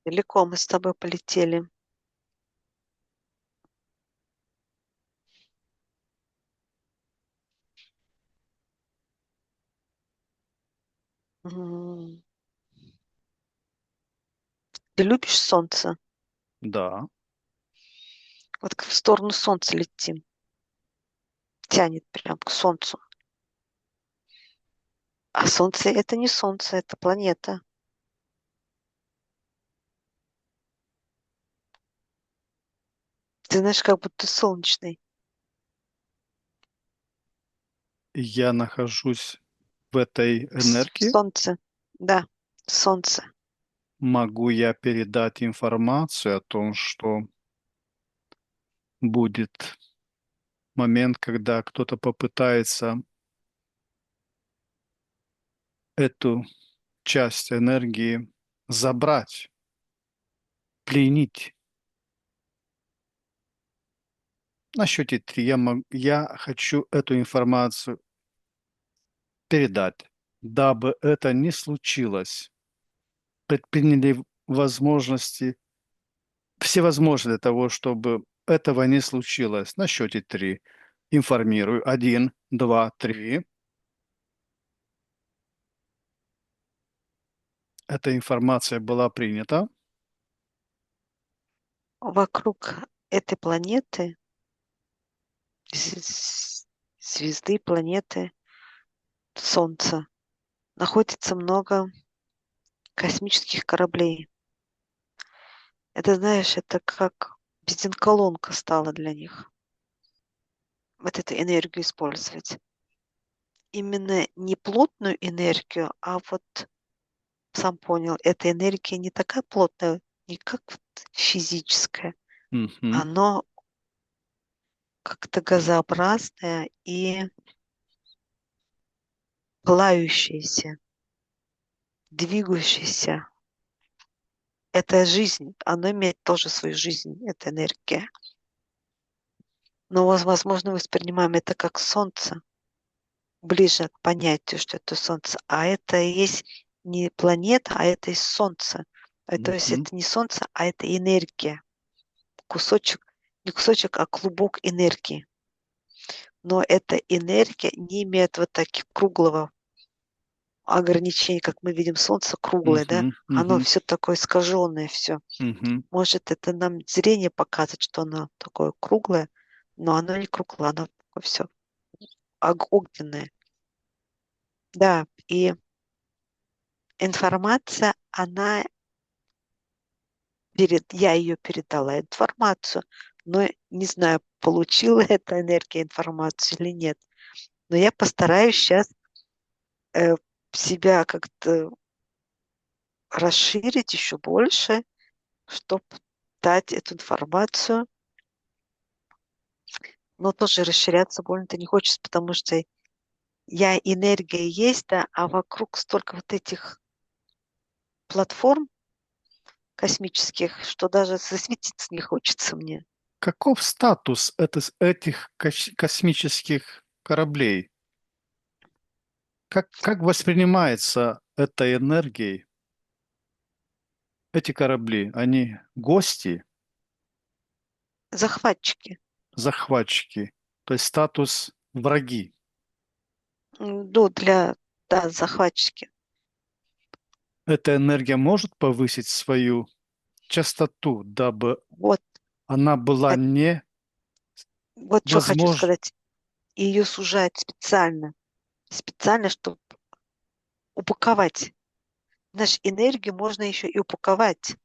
Далеко мы с тобой полетели. М. Ты любишь солнце? Да. Вот в сторону солнца летим. Тянет прям к солнцу. А солнце это не солнце, это планета. Ты знаешь, как будто солнечный. Я нахожусь в этой энергии. Солнце. Да, солнце. Могу я передать информацию о том, что будет момент, когда кто-то попытается эту часть энергии забрать, пленить. На счете три я хочу эту информацию передать. Дабы это не случилось, предприняли возможности, всевозможные для того, чтобы этого не случилось. На счете три. Информирую. Один, два, три. Эта информация была принята. Вокруг этой планеты, звезды, планеты, Солнца, находится много космических кораблей. Это, знаешь, это как бензоколонка стала для них. Вот эту энергию использовать. Именно не плотную энергию, а вот, сам понял, эта энергия не такая плотная, не как вот физическая. Мгм. Оно как-то газообразное и плавающееся, двигающееся. Это жизнь, оно имеет тоже свою жизнь, эта энергия. Но, возможно, воспринимаем это как солнце, ближе к понятию, что это солнце. А это и есть не планета, а это и солнце. То есть Мгм. это не солнце, а это энергия. Кусочек, не кусочек, а клубок энергии. Но эта энергия не имеет вот таких круглого ограничения, как мы видим солнце круглое, да? Мгм. Оно Мгм. все такое искаженное, все. Мгм. Может, это нам зрение показывает, что оно такое круглое, но оно не круглое, оно все огненное. Да, и информация, я ее передала информацию, но не знаю, получила эта энергия информацию или нет. Но я постараюсь сейчас себя как-то расширить еще больше, чтобы дать эту информацию, но тоже расширяться больно-то не хочется, потому что энергия есть, да, а вокруг столько вот этих платформ космических, что даже засветиться не хочется мне. Каков статус этих космических кораблей? Как воспринимается этой энергией эти корабли? Они гости, Захватчики. захватчики, то есть статус враги. Ну, да, захватчики. Эта энергия может повысить свою частоту, дабы Вот, она была а- не вот что хочу возможна. сказать. Ее сужают специально, чтобы упаковать. Знаешь, энергию можно еще и упаковать.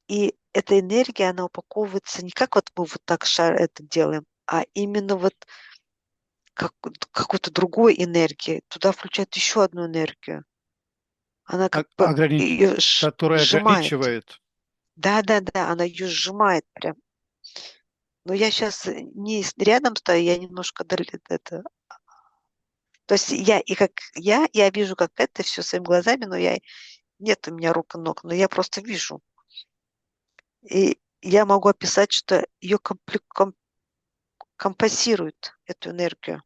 И эта энергия, она упаковывается не как вот мы вот так это делаем, а именно вот как, какой-то другой энергии. Туда включают еще одну энергию. Она как бы ее Которая сжимает. ограничивает. Да, да, да, она ее сжимает прям. Но я сейчас не рядом стою, я немножко это. То есть я вижу, как это все своими глазами, но нет у меня рук и ног, но я просто вижу. И я могу описать, что ее компенсирует эту энергию.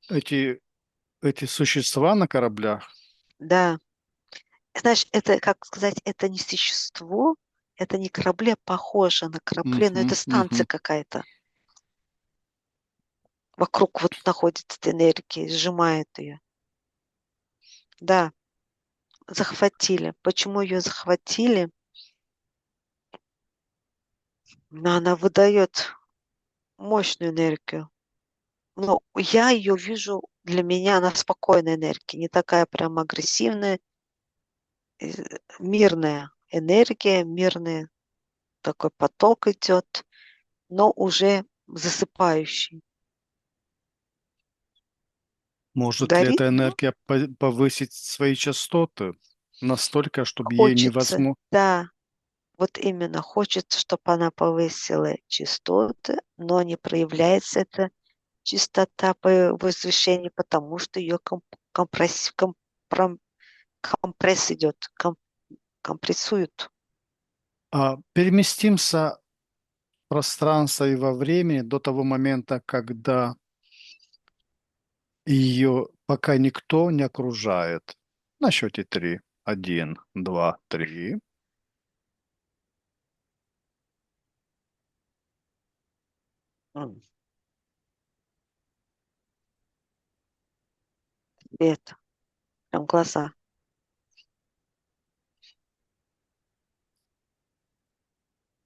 Эти, эти существа на кораблях. Да. Знаешь, это, как сказать, это не существо, это не корабли, а похоже на корабли, но это Мгм, станция мгм. какая-то. Вокруг вот находится эта энергия, сжимает ее. Да, захватили. Почему ее захватили? Но она выдает мощную энергию. Но я ее вижу, для меня она спокойная энергия, не такая прям агрессивная, э, мирная энергия, мирный такой поток идет, но уже засыпающий. Может ли Горит, эта ну, энергия повысить свои частоты настолько, чтобы ей хочется, невозможно... да, вот именно хочет, чтобы она повысила частоты, но не проявляется эта частота по возвышению, потому что ее компресс идет, компрессуют. Переместимся в пространство и во времени до того момента, когда ее пока никто не окружает. На счете три. Один, два, три. М, Свет, прям глаза.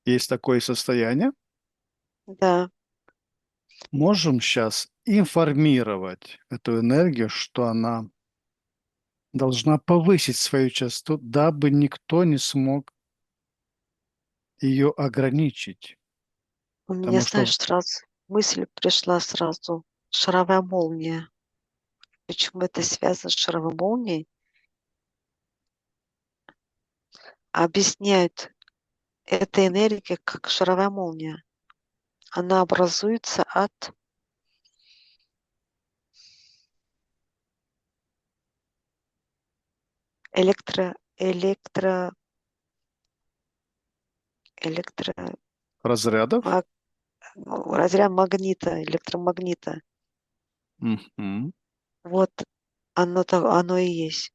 Есть такое состояние. Да, Можем сейчас информировать эту энергию, что она должна повысить свою частоту, дабы никто не смог ее ограничить. у меня, Потому что знаешь, сразу мысль пришла сразу. Шаровая молния. Почему это связано с шаровой молнией? Объясняют, эта энергия как шаровая молния. Она образуется от электро, электро, электро, разрядов. разряд магнита, электромагнита. Мгм. Вот оно и есть.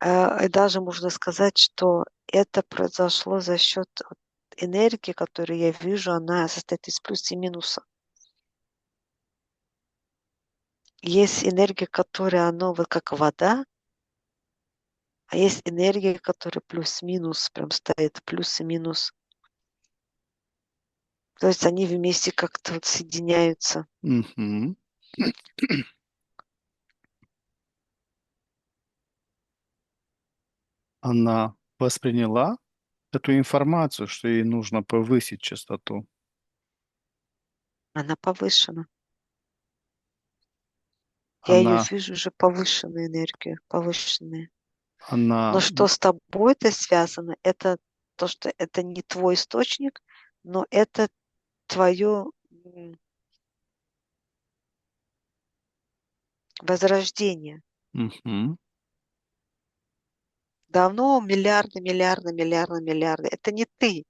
И даже можно сказать, что это произошло за счет вот энергии, которую я вижу, она состоит из плюса и минуса. Есть энергия, которая, она вот как вода, а есть энергия, которая плюс-минус, прям стоит плюс и минус. То есть они вместе как-то вот соединяются. Мгм. Она восприняла эту информацию, что ей нужно повысить частоту. Она повышена. Я ее Она, вижу уже повышенную энергию, повышенную. Но она, что с тобой это связано, это то, что это не твой источник, но это твое возрождение. Мгм. Давно миллиарды, миллиарды, миллиарды, миллиарды. Это не ты.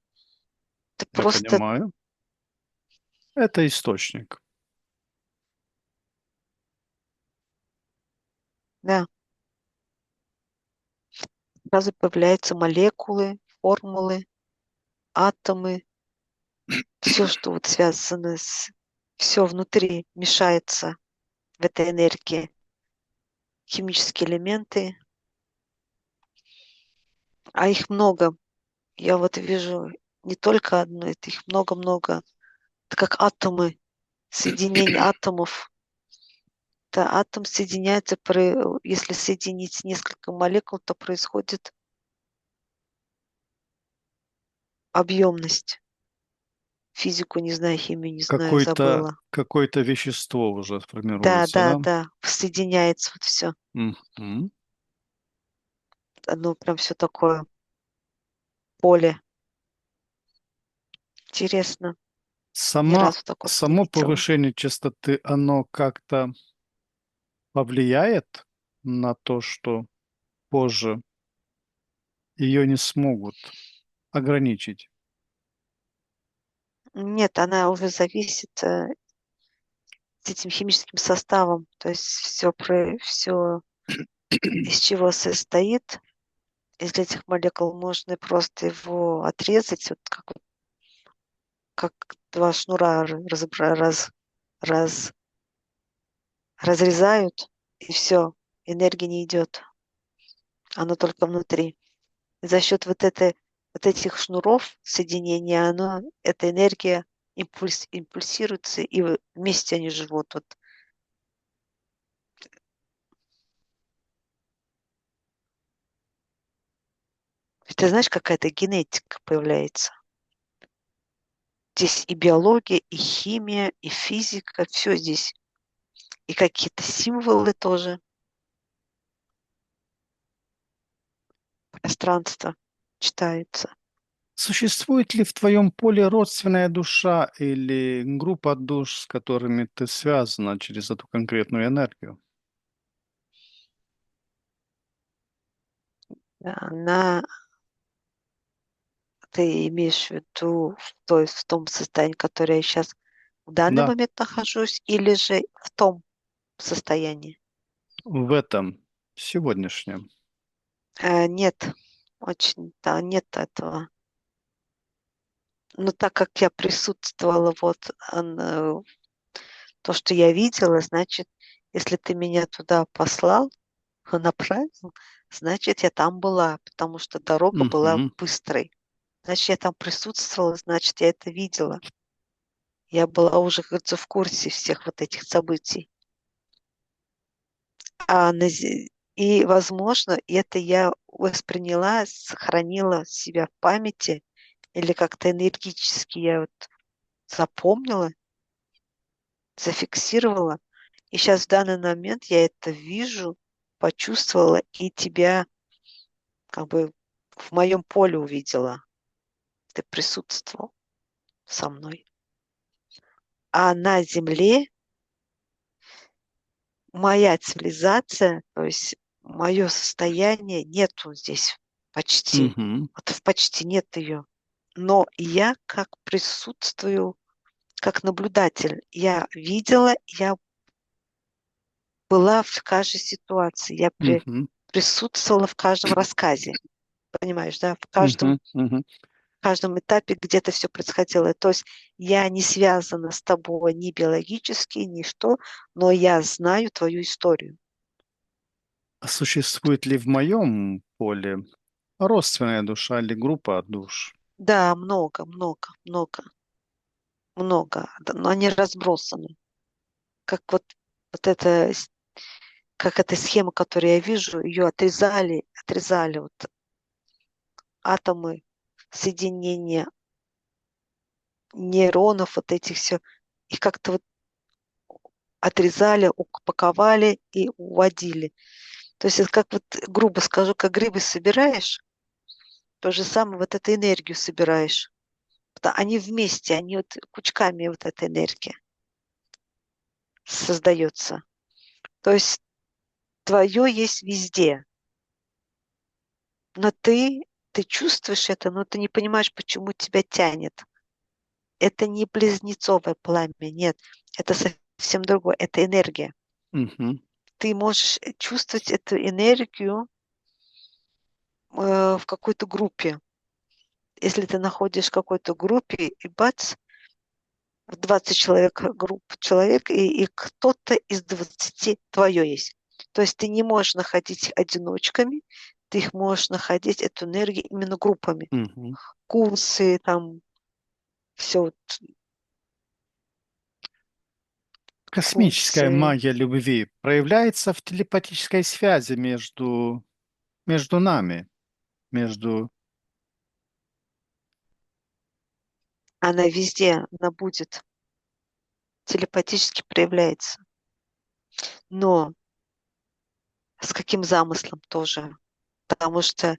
Ты Я просто, понимаю. Это источник. да, сразу появляются молекулы, формулы, атомы, все, что вот связано с... Все внутри мешается в этой энергии. Химические элементы, а их много. Я вот вижу не только одно, это их много-много. Это как атомы, соединение атомов. Да, атом соединяется, если соединить несколько молекул, то происходит объемность. Физику не знаю, химию не знаю, забыла. Какое-то вещество уже Да, формируется, да, да? да, соединяется вот все. Мгм. Оно прям все такое поле. Интересно. Ни разу такого не Само видела. повышение частоты, оно как-то повлияет на то, что позже ее не смогут ограничить. Нет, она уже зависит с этим химическим составом. То есть все, из чего состоит, из этих молекул можно просто его отрезать, как два шнура раз, разрезают, и все, энергия не идет, она только внутри. И за счет вот этих шнуров соединения, эта энергия импульсируется, и вместе они живут. Вот. Ты знаешь, какая-то генетика появляется. Здесь и биология, и химия, и физика, все здесь. И какие-то символы тоже. пространство читается. Существует ли в твоем поле родственная душа или группа душ, с которыми ты связана через эту конкретную энергию? Она, ты имеешь в виду то есть в том состоянии, в котором я сейчас в данный Да, момент нахожусь, или же в том состоянии? в этом сегодняшнем. Нет, очень, да, нет этого. Но так как я присутствовала, вот то, что я видела, значит, если ты меня туда послал, направил, значит, я там была, потому что дорога была Мгм. быстрой. Значит, я там присутствовала, значит, я это видела. Я была уже, как говорится, в курсе всех вот этих событий. А и, возможно, это я восприняла, сохранила себя в памяти или как-то энергетически я вот запомнила, зафиксировала. И сейчас в данный момент я это вижу, почувствовала и тебя как бы в моем поле увидела. Ты присутствовал со мной. А на Земле моя цивилизация, то есть мое состояние нету здесь почти. Мгм. Вот почти нет ее. Но я как присутствую, как наблюдатель. Я видела, я была в каждой ситуации, я Мгм. присутствовала в каждом рассказе. Понимаешь, да? Мгм. Мгм. В каждом этапе где-то все происходило. То есть я не связана с тобой ни биологически, ни что, но я знаю твою историю. А существует ли в моем поле родственная душа или группа душ? Да, много, много, много, много. Да, но они разбросаны. Как вот это, как эта схема, которую я вижу, ее отрезали вот атомы, соединения нейронов, вот этих все. Их как-то вот отрезали, упаковали и уводили. То есть это как вот, грубо скажу, как грибы собираешь, то же самое вот эту энергию собираешь. Они вместе, они вот кучками вот эта энергия создается. То есть твое есть везде, но ты чувствуешь это, но ты не понимаешь, почему тебя тянет. Это не близнецовое пламя, нет. Это совсем другое, это энергия. Мгм. Ты можешь чувствовать эту энергию в какой-то группе. Если ты находишь в какой-то группе, и бац, в 20 человек, групп человек, и кто-то из 20 твое есть. То есть ты не можешь находить их одиночками, ты их можешь находить, эту энергию, именно группами. Мгм. Курсы, там, все, вот, Космическая курсы. магия любви проявляется в телепатической связи между нами, между... Она везде, она будет телепатически проявляется. Но с каким замыслом тоже? Потому что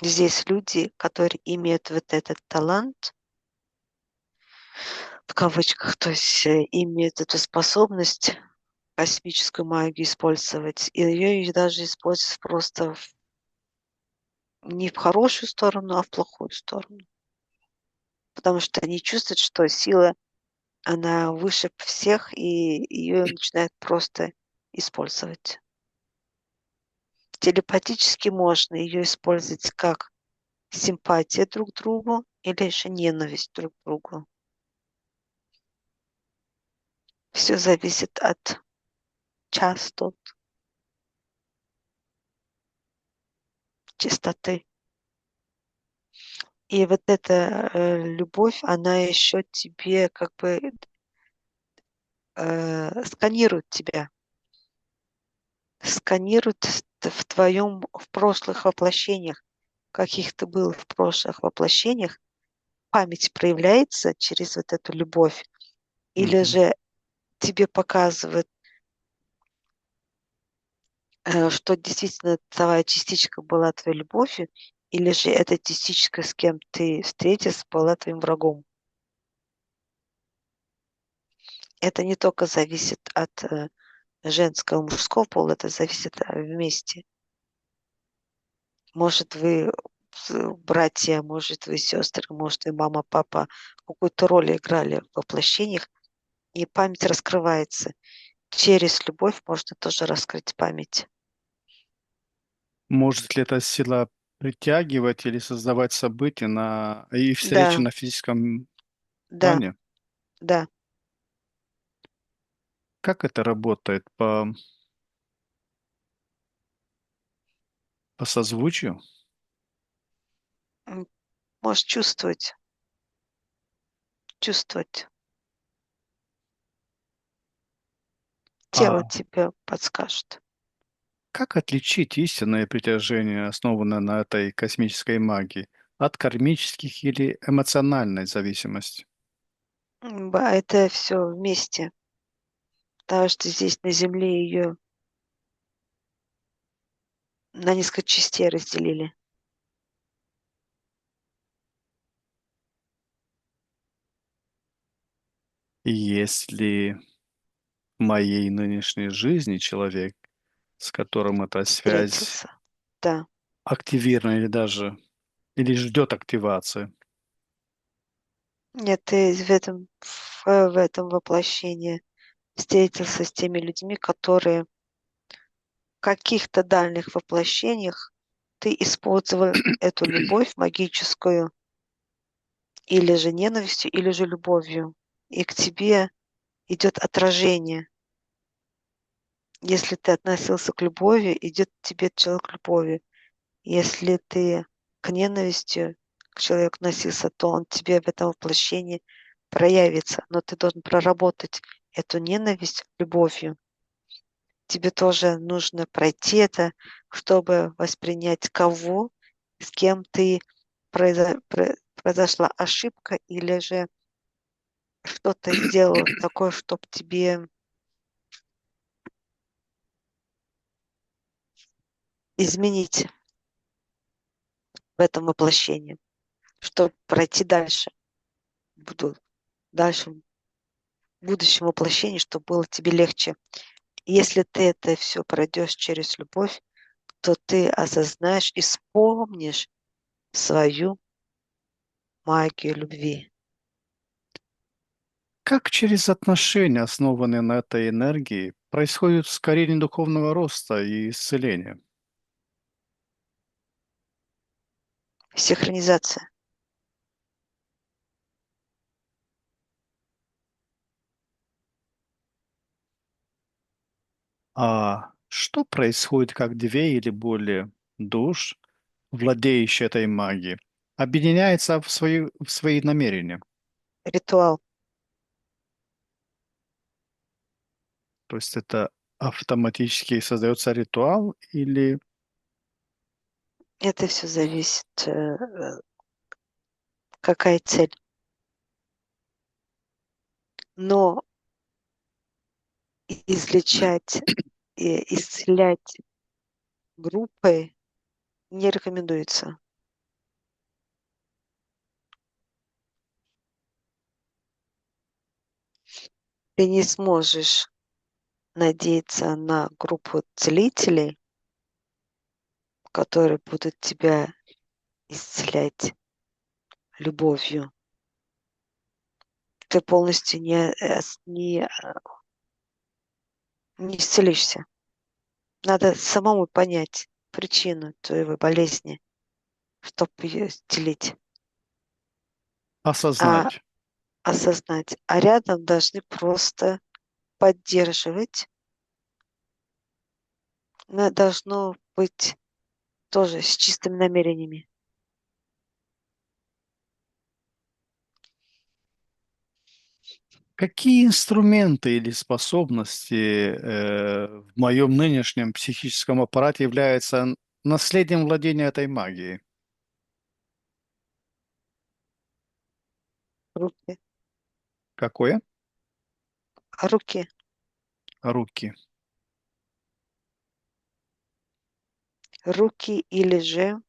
здесь люди, которые имеют вот этот талант, в кавычках, то есть имеют эту способность космическую магию использовать, и ее даже использовать просто не в хорошую сторону, а в плохую сторону. Потому что они чувствуют, что сила, она выше всех, и ее начинают просто использовать. Телепатически можно ее использовать как симпатия друг к другу или же ненависть друг к другу. Все зависит от частот, частоты. И вот эта любовь, она еще тебе как бы сканирует тебя, сканирует в твоем в прошлых воплощениях, каких ты был в прошлых воплощениях, память проявляется через вот эту любовь, или Мгм. же тебе показывают что действительно твоя частичка была твоей любовью, или же эта частичка, с кем ты встретился, была твоим врагом. Это не только зависит от женского и мужского пола, это зависит вместе. Может, вы братья, может, вы сестры, может, вы мама, папа какую-то роль играли в воплощениях, и память раскрывается. Через любовь можно тоже раскрыть память. Может ли эта сила притягивать или создавать события и встречи Да, на физическом да, плане? да. Как это работает? По созвучию? М, Можешь чувствовать, чувствовать. Тело А тебе подскажет. как отличить истинное притяжение, основанное на этой космической магии, от кармических или эмоциональной зависимости? Это все вместе, потому что здесь на Земле ее на несколько частей разделили. И если в моей нынешней жизни человек, с которым эта связь Встретился. Да. активирована или ждет активации, Нет, ты в этом воплощении встретился с теми людьми, которые в каких-то дальних воплощениях ты использовал эту любовь магическую или же ненавистью, или же любовью. И к тебе идет отражение. Если ты относился к любови, идет к тебе человек любови. Если ты к ненависти к человеку относился, то он тебе в этом воплощении проявится. Но ты должен проработать эту ненависть любовью. Тебе тоже нужно пройти это, чтобы воспринять кого, с кем ты произошла ошибка или же что-то сделал такое, чтобы тебе изменить в этом воплощении, чтобы пройти дальше. Буду дальше в будущем воплощении, чтобы было тебе легче. Если ты это все пройдешь через любовь, то ты осознаешь и вспомнишь свою магию любви. как через отношения, основанные на этой энергии, происходит ускорение духовного роста и исцеления? Синхронизация. А что происходит, как две или более душ, владеющие этой магией, объединяются в свои намерения? Ритуал. То есть это автоматически создается ритуал или... Это все зависит, какая цель. Но излечать и исцелять группой не рекомендуется. Ты не сможешь надеяться на группу целителей, которые будут тебя исцелять любовью. Ты полностью не исцелишься. Надо самому понять причину твоей болезни, чтобы ее исцелить. А Осознать. осознать. А рядом должны просто поддерживать. Но должно быть тоже с чистыми намерениями. Какие инструменты или способности в моем нынешнем психическом аппарате являются наследием владения этой магией? Руки. Какое? Руки. Руки. руки или же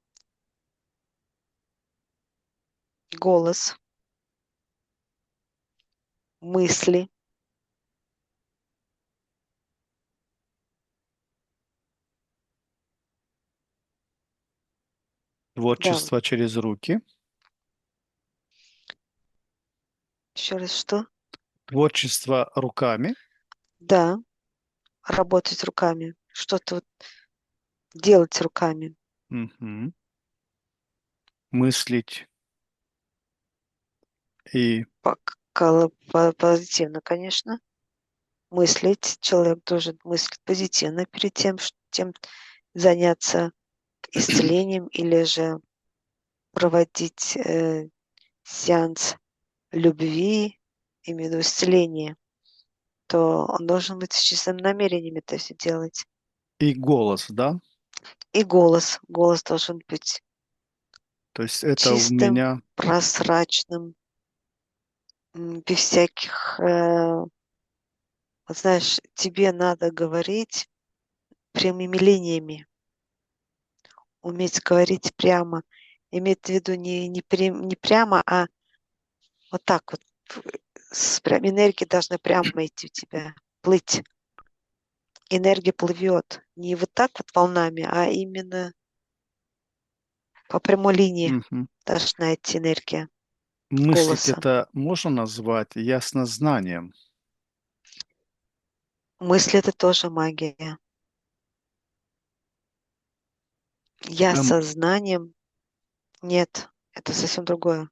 голос, мысли. Да, Творчество через руки. еще раз что? Творчество руками. Да, работать руками, что-то вот делать руками. Мгм. Мыслить и Позитивно, конечно. Мыслить. Человек должен мыслить позитивно перед тем заняться исцелением или же проводить сеанс любви, имею в виду исцеление, то он должен быть с чистым намерением это все делать. и голос, да? И голос должен быть То есть это у чистым, меня прозрачным, без всяких, вот знаешь, тебе надо говорить прямыми линиями, уметь говорить прямо. Имеет в виду не прямо, а вот так вот. Энергия должна прямо идти у тебя, плыть. Энергия плывет не вот так вот волнами, а именно по прямой линии мгм. должна идти энергия Мыслить голоса. это можно назвать яснознанием. Мысли — это тоже магия. Я Эм, сознанием нет, это совсем другое.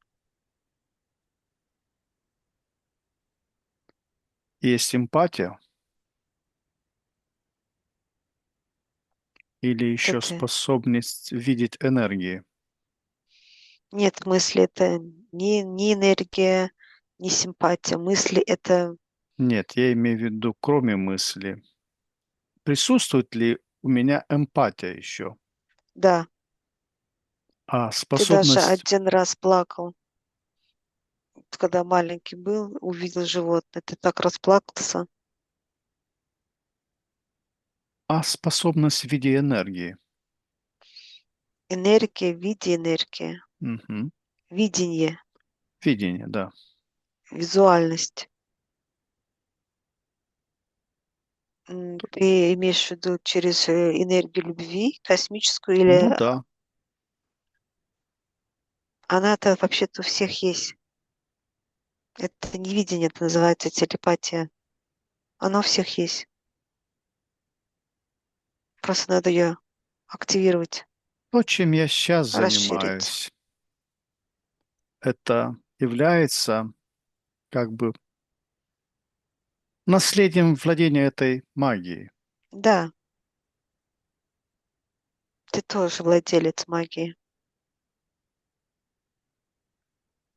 Есть эмпатия или еще Это способность видеть энергии. нет, мысли — это не энергия, не симпатия. Мысли — это Нет, я имею в виду, кроме мысли. Присутствует ли у меня эмпатия еще? да. А Ты даже способность, один раз плакал, когда маленький был, увидел животное. Ты так расплакался. а способность в виде энергии. Энергия в виде энергии. Мгм. Видение, Видение, да. визуальность. Ты имеешь в виду через энергию любви космическую Ну или да. она-то вообще-то у всех есть? Это не видение, это называется телепатия. Она у всех есть. Просто надо ее активировать, То, чем я сейчас расширить. занимаюсь, это является как бы наследием владения этой магией. Да, ты тоже владелец магии.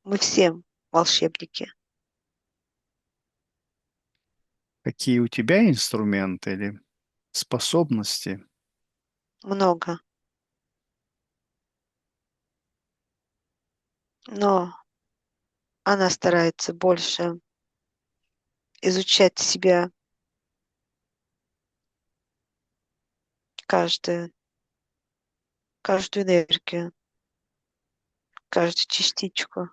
Мы все волшебники. Какие у тебя инструменты или способности? Много. Но она старается больше изучать себя, каждую, каждую энергию, каждую частичку.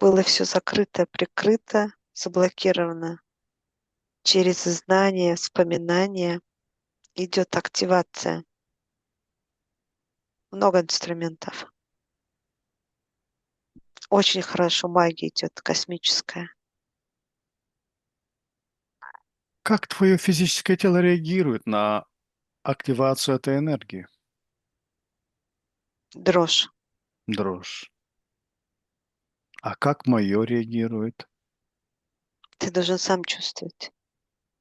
Было все закрыто, прикрыто, заблокировано. Через знание, вспоминание идет активация. Много инструментов. Очень хорошо магия идет космическая. Как твое физическое тело реагирует на активацию этой энергии? Дрожь. Дрожь. А как мое реагирует? Ты должен сам чувствовать.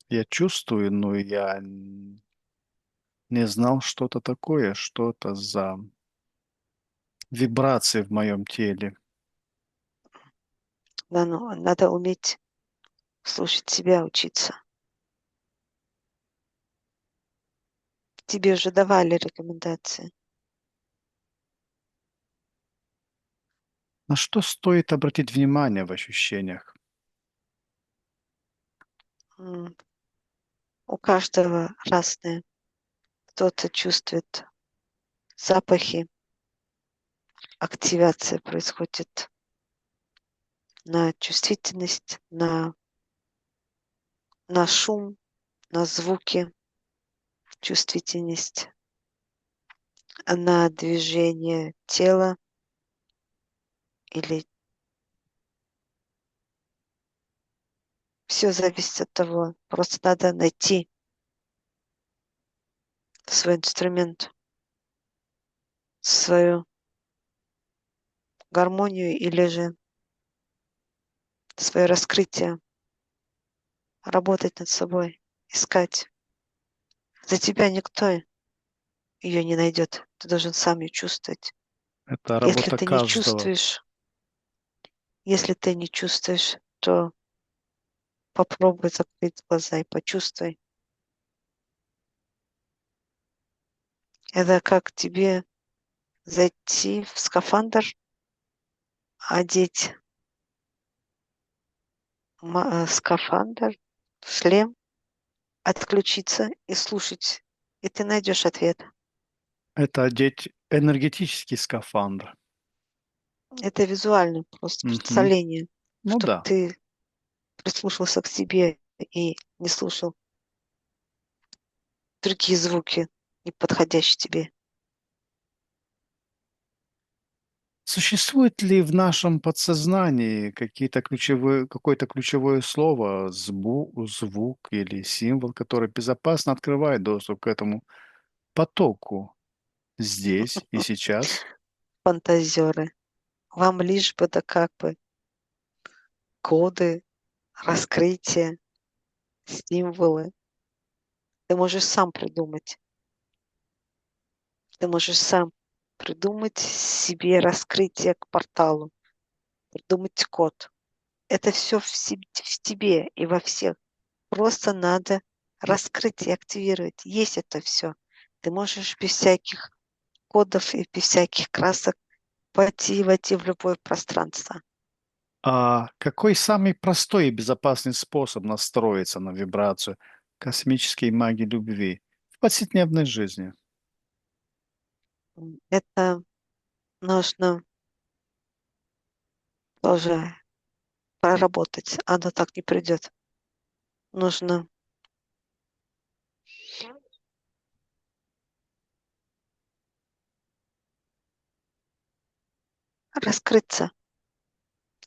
Я чувствую, но я не знал, что это такое, что это за вибрации в моем теле. Надо уметь слушать себя, учиться. Тебе уже давали рекомендации. На что стоит обратить внимание в ощущениях? М, У каждого разные. Кто-то чувствует запахи, активация происходит на чувствительность, на шум, на звуки, чувствительность, на движение тела или все зависит от того. Просто надо найти свой инструмент, свою гармонию или же свое раскрытие, работать над собой, искать. За тебя никто ее не найдет. Ты должен сам ее чувствовать. Это Если работа ты не каждого. чувствуешь, если ты не чувствуешь, то попробуй закрыть глаза и почувствуй. Это как тебе зайти в скафандр, одеть скафандр, шлем, отключиться и слушать. И ты найдешь ответ. Это одеть энергетический скафандр. Это визуально, просто Мгм. представление, Ну чтобы да. ты прислушался к себе и не слушал другие звуки, не подходящие тебе. Существует ли в нашем подсознании какое-то ключевое слово, звук или символ, который безопасно открывает доступ к этому потоку здесь и сейчас? Фантазеры. Вам лишь бы да как бы коды, раскрытие, символы. Ты можешь сам придумать. Ты можешь сам придумать себе раскрытие к порталу, придумать код. Это все в тебе и во всех. Просто надо раскрыть и активировать. Есть это все. Ты можешь без всяких кодов и без всяких красок войти в любое пространство. А какой самый простой и безопасный способ настроиться на вибрацию космической магии любви в повседневной жизни? Это нужно тоже проработать. Оно так не придет. Нужно раскрыться,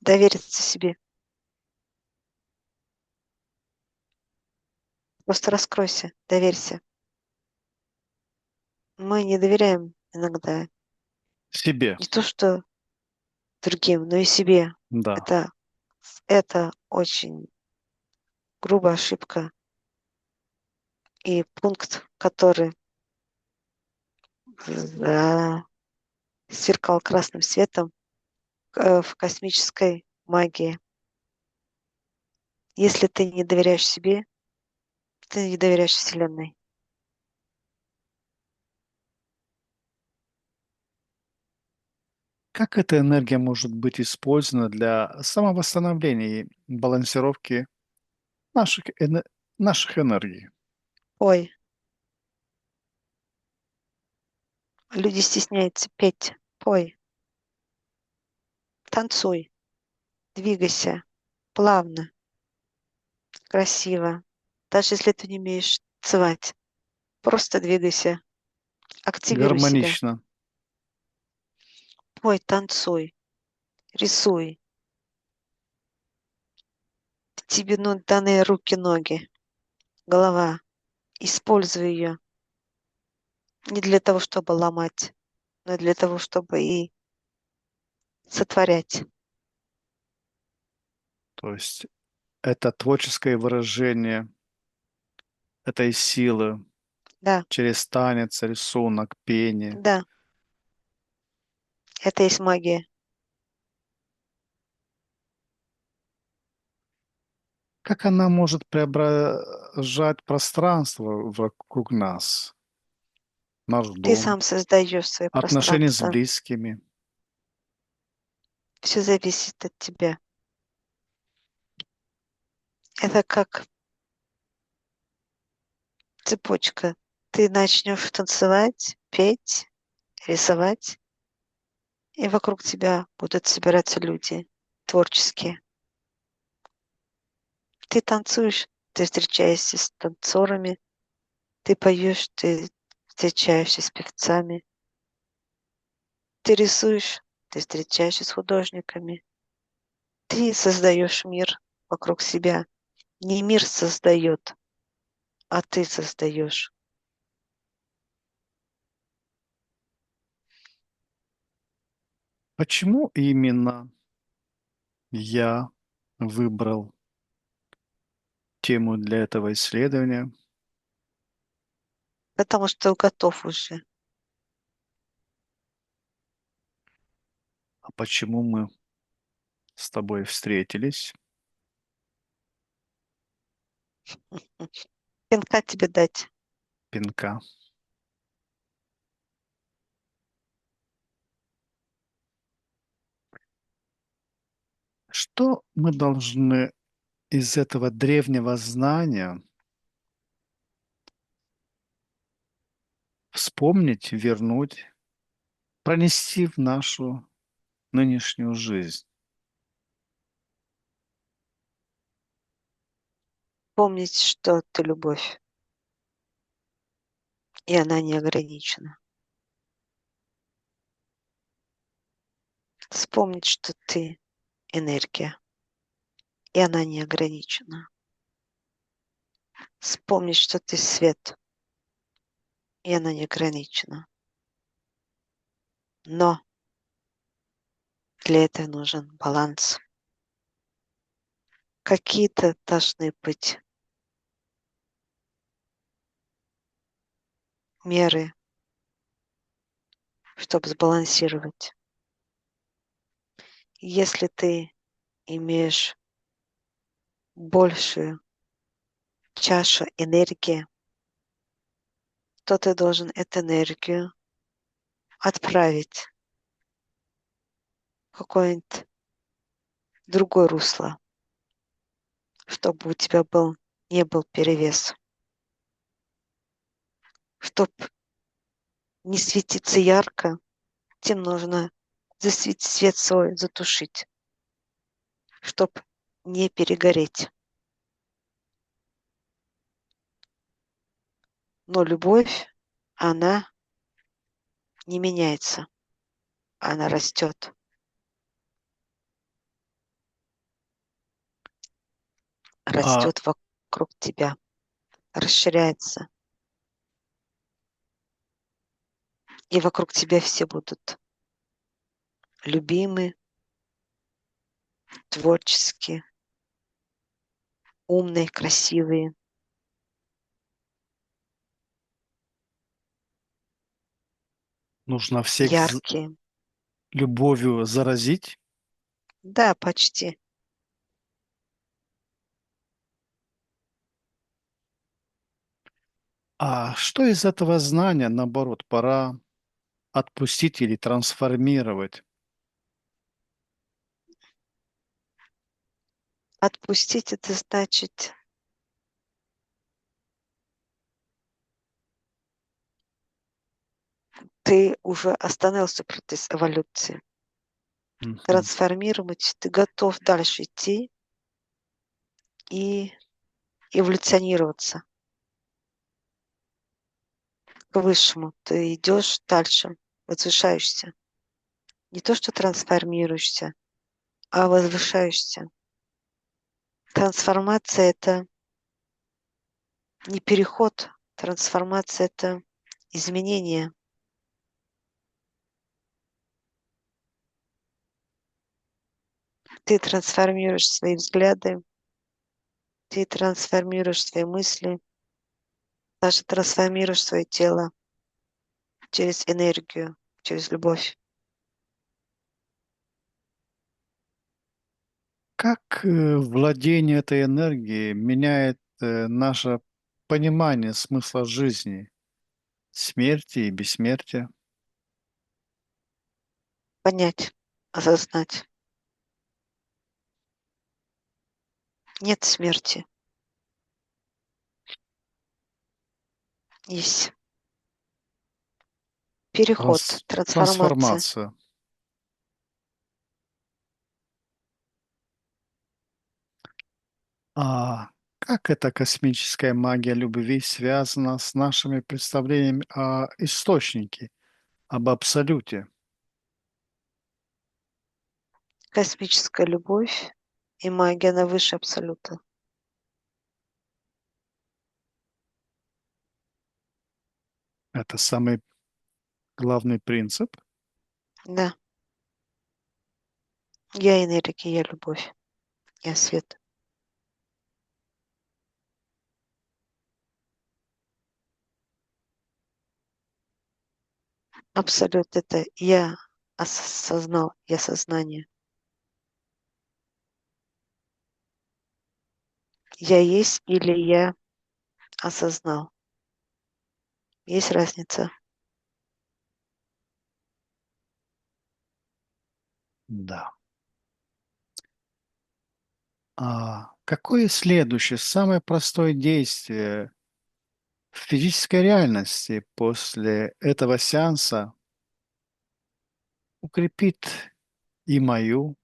довериться себе. Просто раскройся, доверься. Мы не доверяем иногда Себе, не то что другим, но и себе. да. Это, это очень грубая ошибка и пункт, который сверкал красным светом в космической магии. Если ты не доверяешь себе, ты не доверяешь Вселенной. Как эта энергия может быть использована для самовосстановления и балансировки наших, наших энергий? Ой, люди стесняются петь. Пой, танцуй, двигайся плавно, красиво. Даже если ты не умеешь танцевать, просто двигайся, активируй себя. Гармонично. Пой, танцуй, рисуй. Тебе даны руки, ноги, голова. Используй ее не для того, чтобы ломать, но для того, чтобы и сотворять. То есть это творческое выражение этой силы Да, через танец, рисунок, пение. да, это есть магия. Как она может преображать пространство вокруг нас, наш Ты дом, сам создаешь свое отношения с пространство. близкими? Все зависит от тебя. Это как цепочка. Ты начнешь танцевать, петь, рисовать, и вокруг тебя будут собираться люди творческие. Ты танцуешь, ты встречаешься с танцорами, ты поешь, ты встречаешься с певцами, ты рисуешь, ты встречаешься с художниками, ты создаешь мир вокруг себя. Не мир создает, а ты создаешь. Почему именно я выбрал тему для этого исследования? Потому что готов уже. А почему мы с тобой встретились? Пинка тебе дать. Пинка. Что мы должны из этого древнего знания вспомнить, вернуть, пронести в нашу нынешнюю жизнь? Помнить, что ты любовь, и она не ограничена. Вспомнить, что ты энергия, и она не ограничена. Вспомнить, что ты свет, и она не ограничена. Но для этого нужен баланс. Какие-то должны быть меры, чтобы сбалансировать. Если ты имеешь большую чашу энергии, то ты должен эту энергию отправить в какое-нибудь другое русло, чтобы у тебя не был перевес, чтобы не светиться ярко, тебе нужно засветить свет свой, затушить, чтобы не перегореть. Но любовь, она не меняется, она растет. А, Растет вокруг тебя, расширяется. И вокруг тебя все будут любимы, творческие, умные, красивые, нужно всех яркие. любовью заразить? Да, почти. А что из этого знания, наоборот, пора отпустить или трансформировать? Отпустить это значит, ты уже остановился процесс эволюции. Мгм. Трансформировать, ты готов дальше идти и эволюционироваться к высшему. Ты идешь дальше, возвышаешься. Не то, что трансформируешься, а возвышаешься. Трансформация — это не переход, трансформация — это изменение. Ты трансформируешь свои взгляды, ты трансформируешь свои мысли, даже трансформируешь свое тело через энергию, через любовь. Как владение этой энергией меняет наше понимание смысла жизни, смерти и бессмертия? Понять, осознать. Нет смерти. Есть переход, трансформация. Трансформация. А как эта космическая магия любви связана с нашими представлениями о источнике, об абсолюте? Космическая любовь и магия на выше абсолюта. Это самый главный принцип. Да, я энергия, я любовь, я свет. Абсолют — это я осознал, я сознание. Я есть или я осознал. Есть разница. Да. А какое следующее, самое простое действие в физической реальности после этого сеанса укрепит и мою,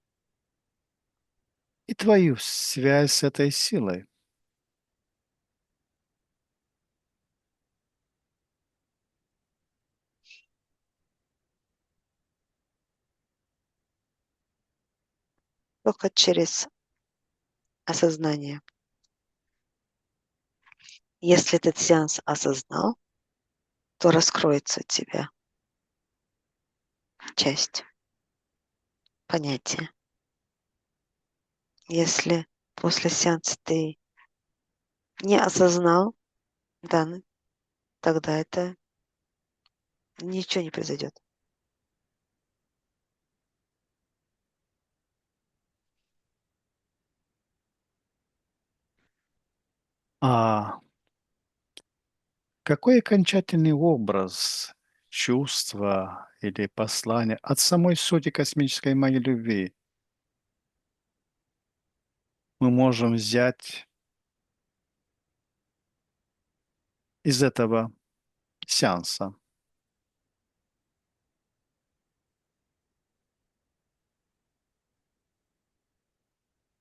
и твою связь с этой силой? Только через осознание. Если этот сеанс осознал, то раскроется у тебя часть понятия. Если после сеанса ты не осознал, да, тогда это ничего не произойдет. А какой окончательный образ, чувства или послание от самой сути космической магии любви мы можем взять из этого сеанса?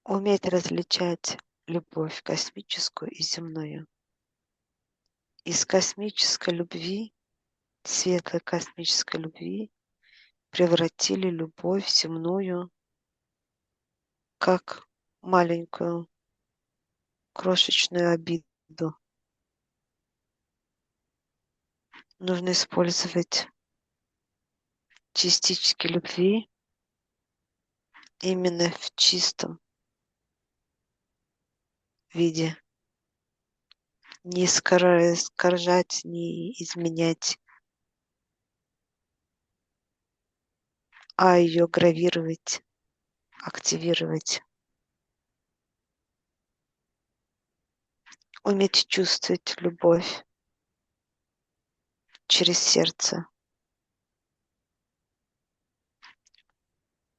Уметь различать любовь космическую и земную. Из космической любви, светлой космической любви, превратили любовь земную как маленькую крошечную обиду. Нужно использовать частички любви именно в чистом виде. Не искажать, не изменять, а ее гравировать, активировать. Уметь чувствовать любовь через сердце.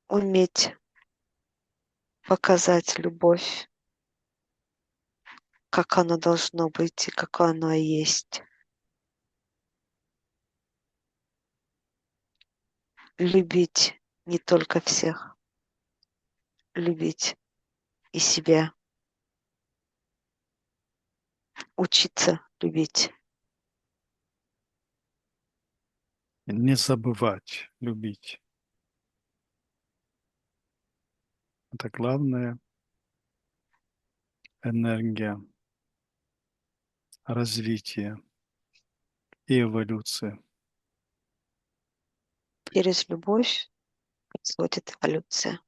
Уметь показать любовь, как оно должно быть и какое оно и есть. Любить не только всех, любить и себя. Учиться любить. Не забывать любить. Это главная энергия развития и эволюции. Через любовь происходит эволюция.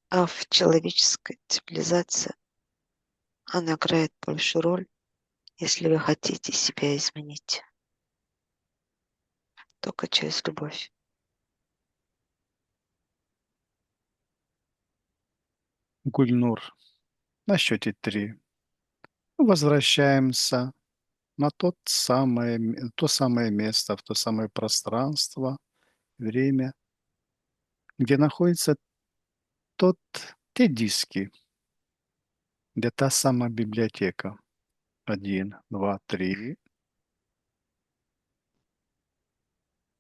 А в человеческой цивилизации она играет большую роль, если вы хотите себя изменить. Только через любовь. Гульнур, на счете 3 возвращаемся на то самое место, в то самое пространство, время, где находится те диски, где та самая библиотека. 1, 2, 3.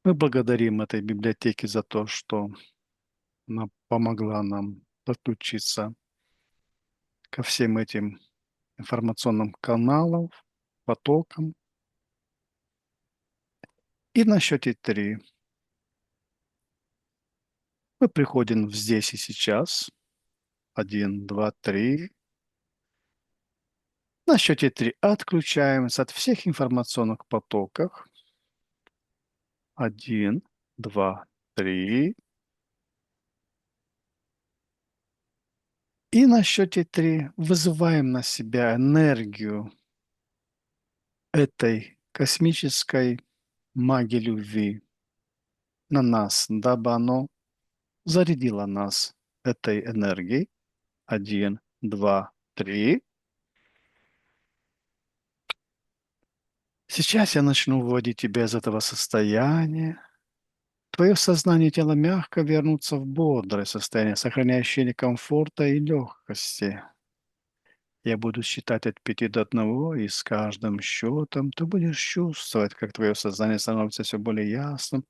Мы благодарим этой библиотеке за то, что она помогла нам подключиться ко всем этим информационным каналам, потокам. И на счете 3 мы приходим в здесь и сейчас. 1, 2, 3. На счете 3 отключаемся от всех информационных потоков. 1, 2, 3. И на счете 3 вызываем на себя энергию этой космической магии любви на нас, дабы оно зарядило нас этой энергией. 1, 2, 3. Сейчас я начну выводить тебя из этого состояния. Твое сознание и тело мягко вернутся в бодрое состояние, сохраняя ощущение комфорта и легкости. Я буду считать от 5 до 1, и с каждым счетом ты будешь чувствовать, как твое сознание становится все более ясным,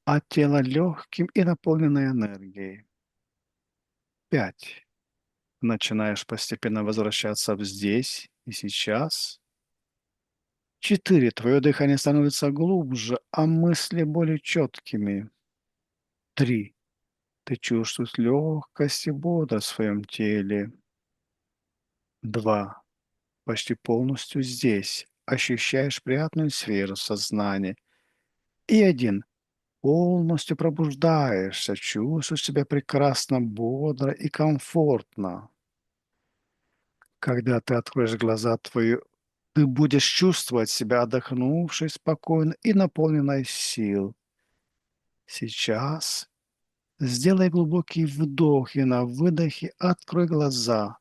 а тело легким и наполненной энергией. 5. Начинаешь постепенно возвращаться в здесь и сейчас. 4. Твое дыхание становится глубже, а мысли более четкими. 3. Ты чувствуешь легкость и бодрость в своем теле. 2. Почти полностью здесь. Ощущаешь приятную сферу сознания. И 1. Полностью пробуждаешься, чувствуешь себя прекрасно, бодро и комфортно. Когда ты откроешь глаза твои, ты будешь чувствовать себя отдохнувшей, спокойной и наполненной сил. Сейчас сделай глубокий вдох и на выдохе открой глаза,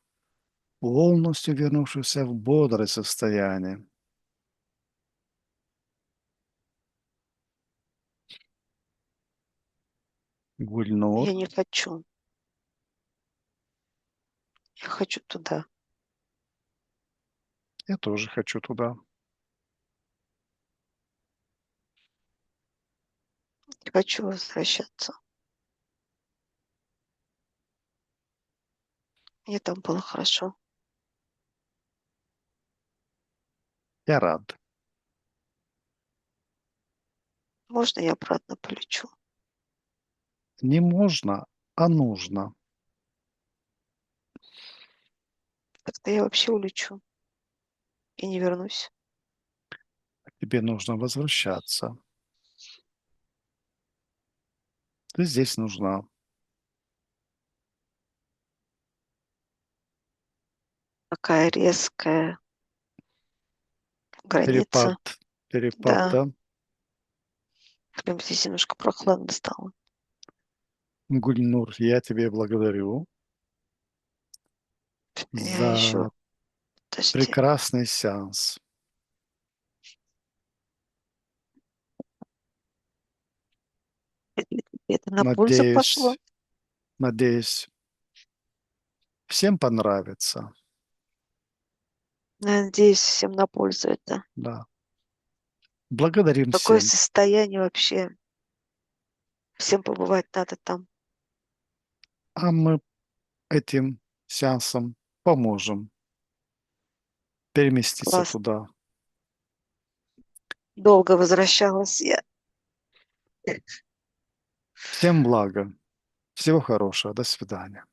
полностью вернувшись в бодрое состояние. Гульнур, Я не хочу. Я хочу туда. я тоже хочу туда. Я хочу возвращаться. Мне там было хорошо. Я рад. Можно я обратно полечу? Не можно, а нужно. Тогда я вообще улечу и не вернусь. Тебе нужно возвращаться. Ты здесь нужна. Такая резкая Перепад, граница. перепад, Да, да? прям здесь немножко прохладно стало. Гульнур, я тебе благодарю Я за еще, подожди, прекрасный сеанс. это на пользу пошло. Надеюсь, надеюсь, всем понравится. Надеюсь, всем на пользу это. Да. Благодарим Такое всем. состояние вообще. Всем побывать надо там. А мы этим сеансом поможем переместиться Класс. туда. Долго возвращалась я. Всем блага. Всего хорошего. До свидания.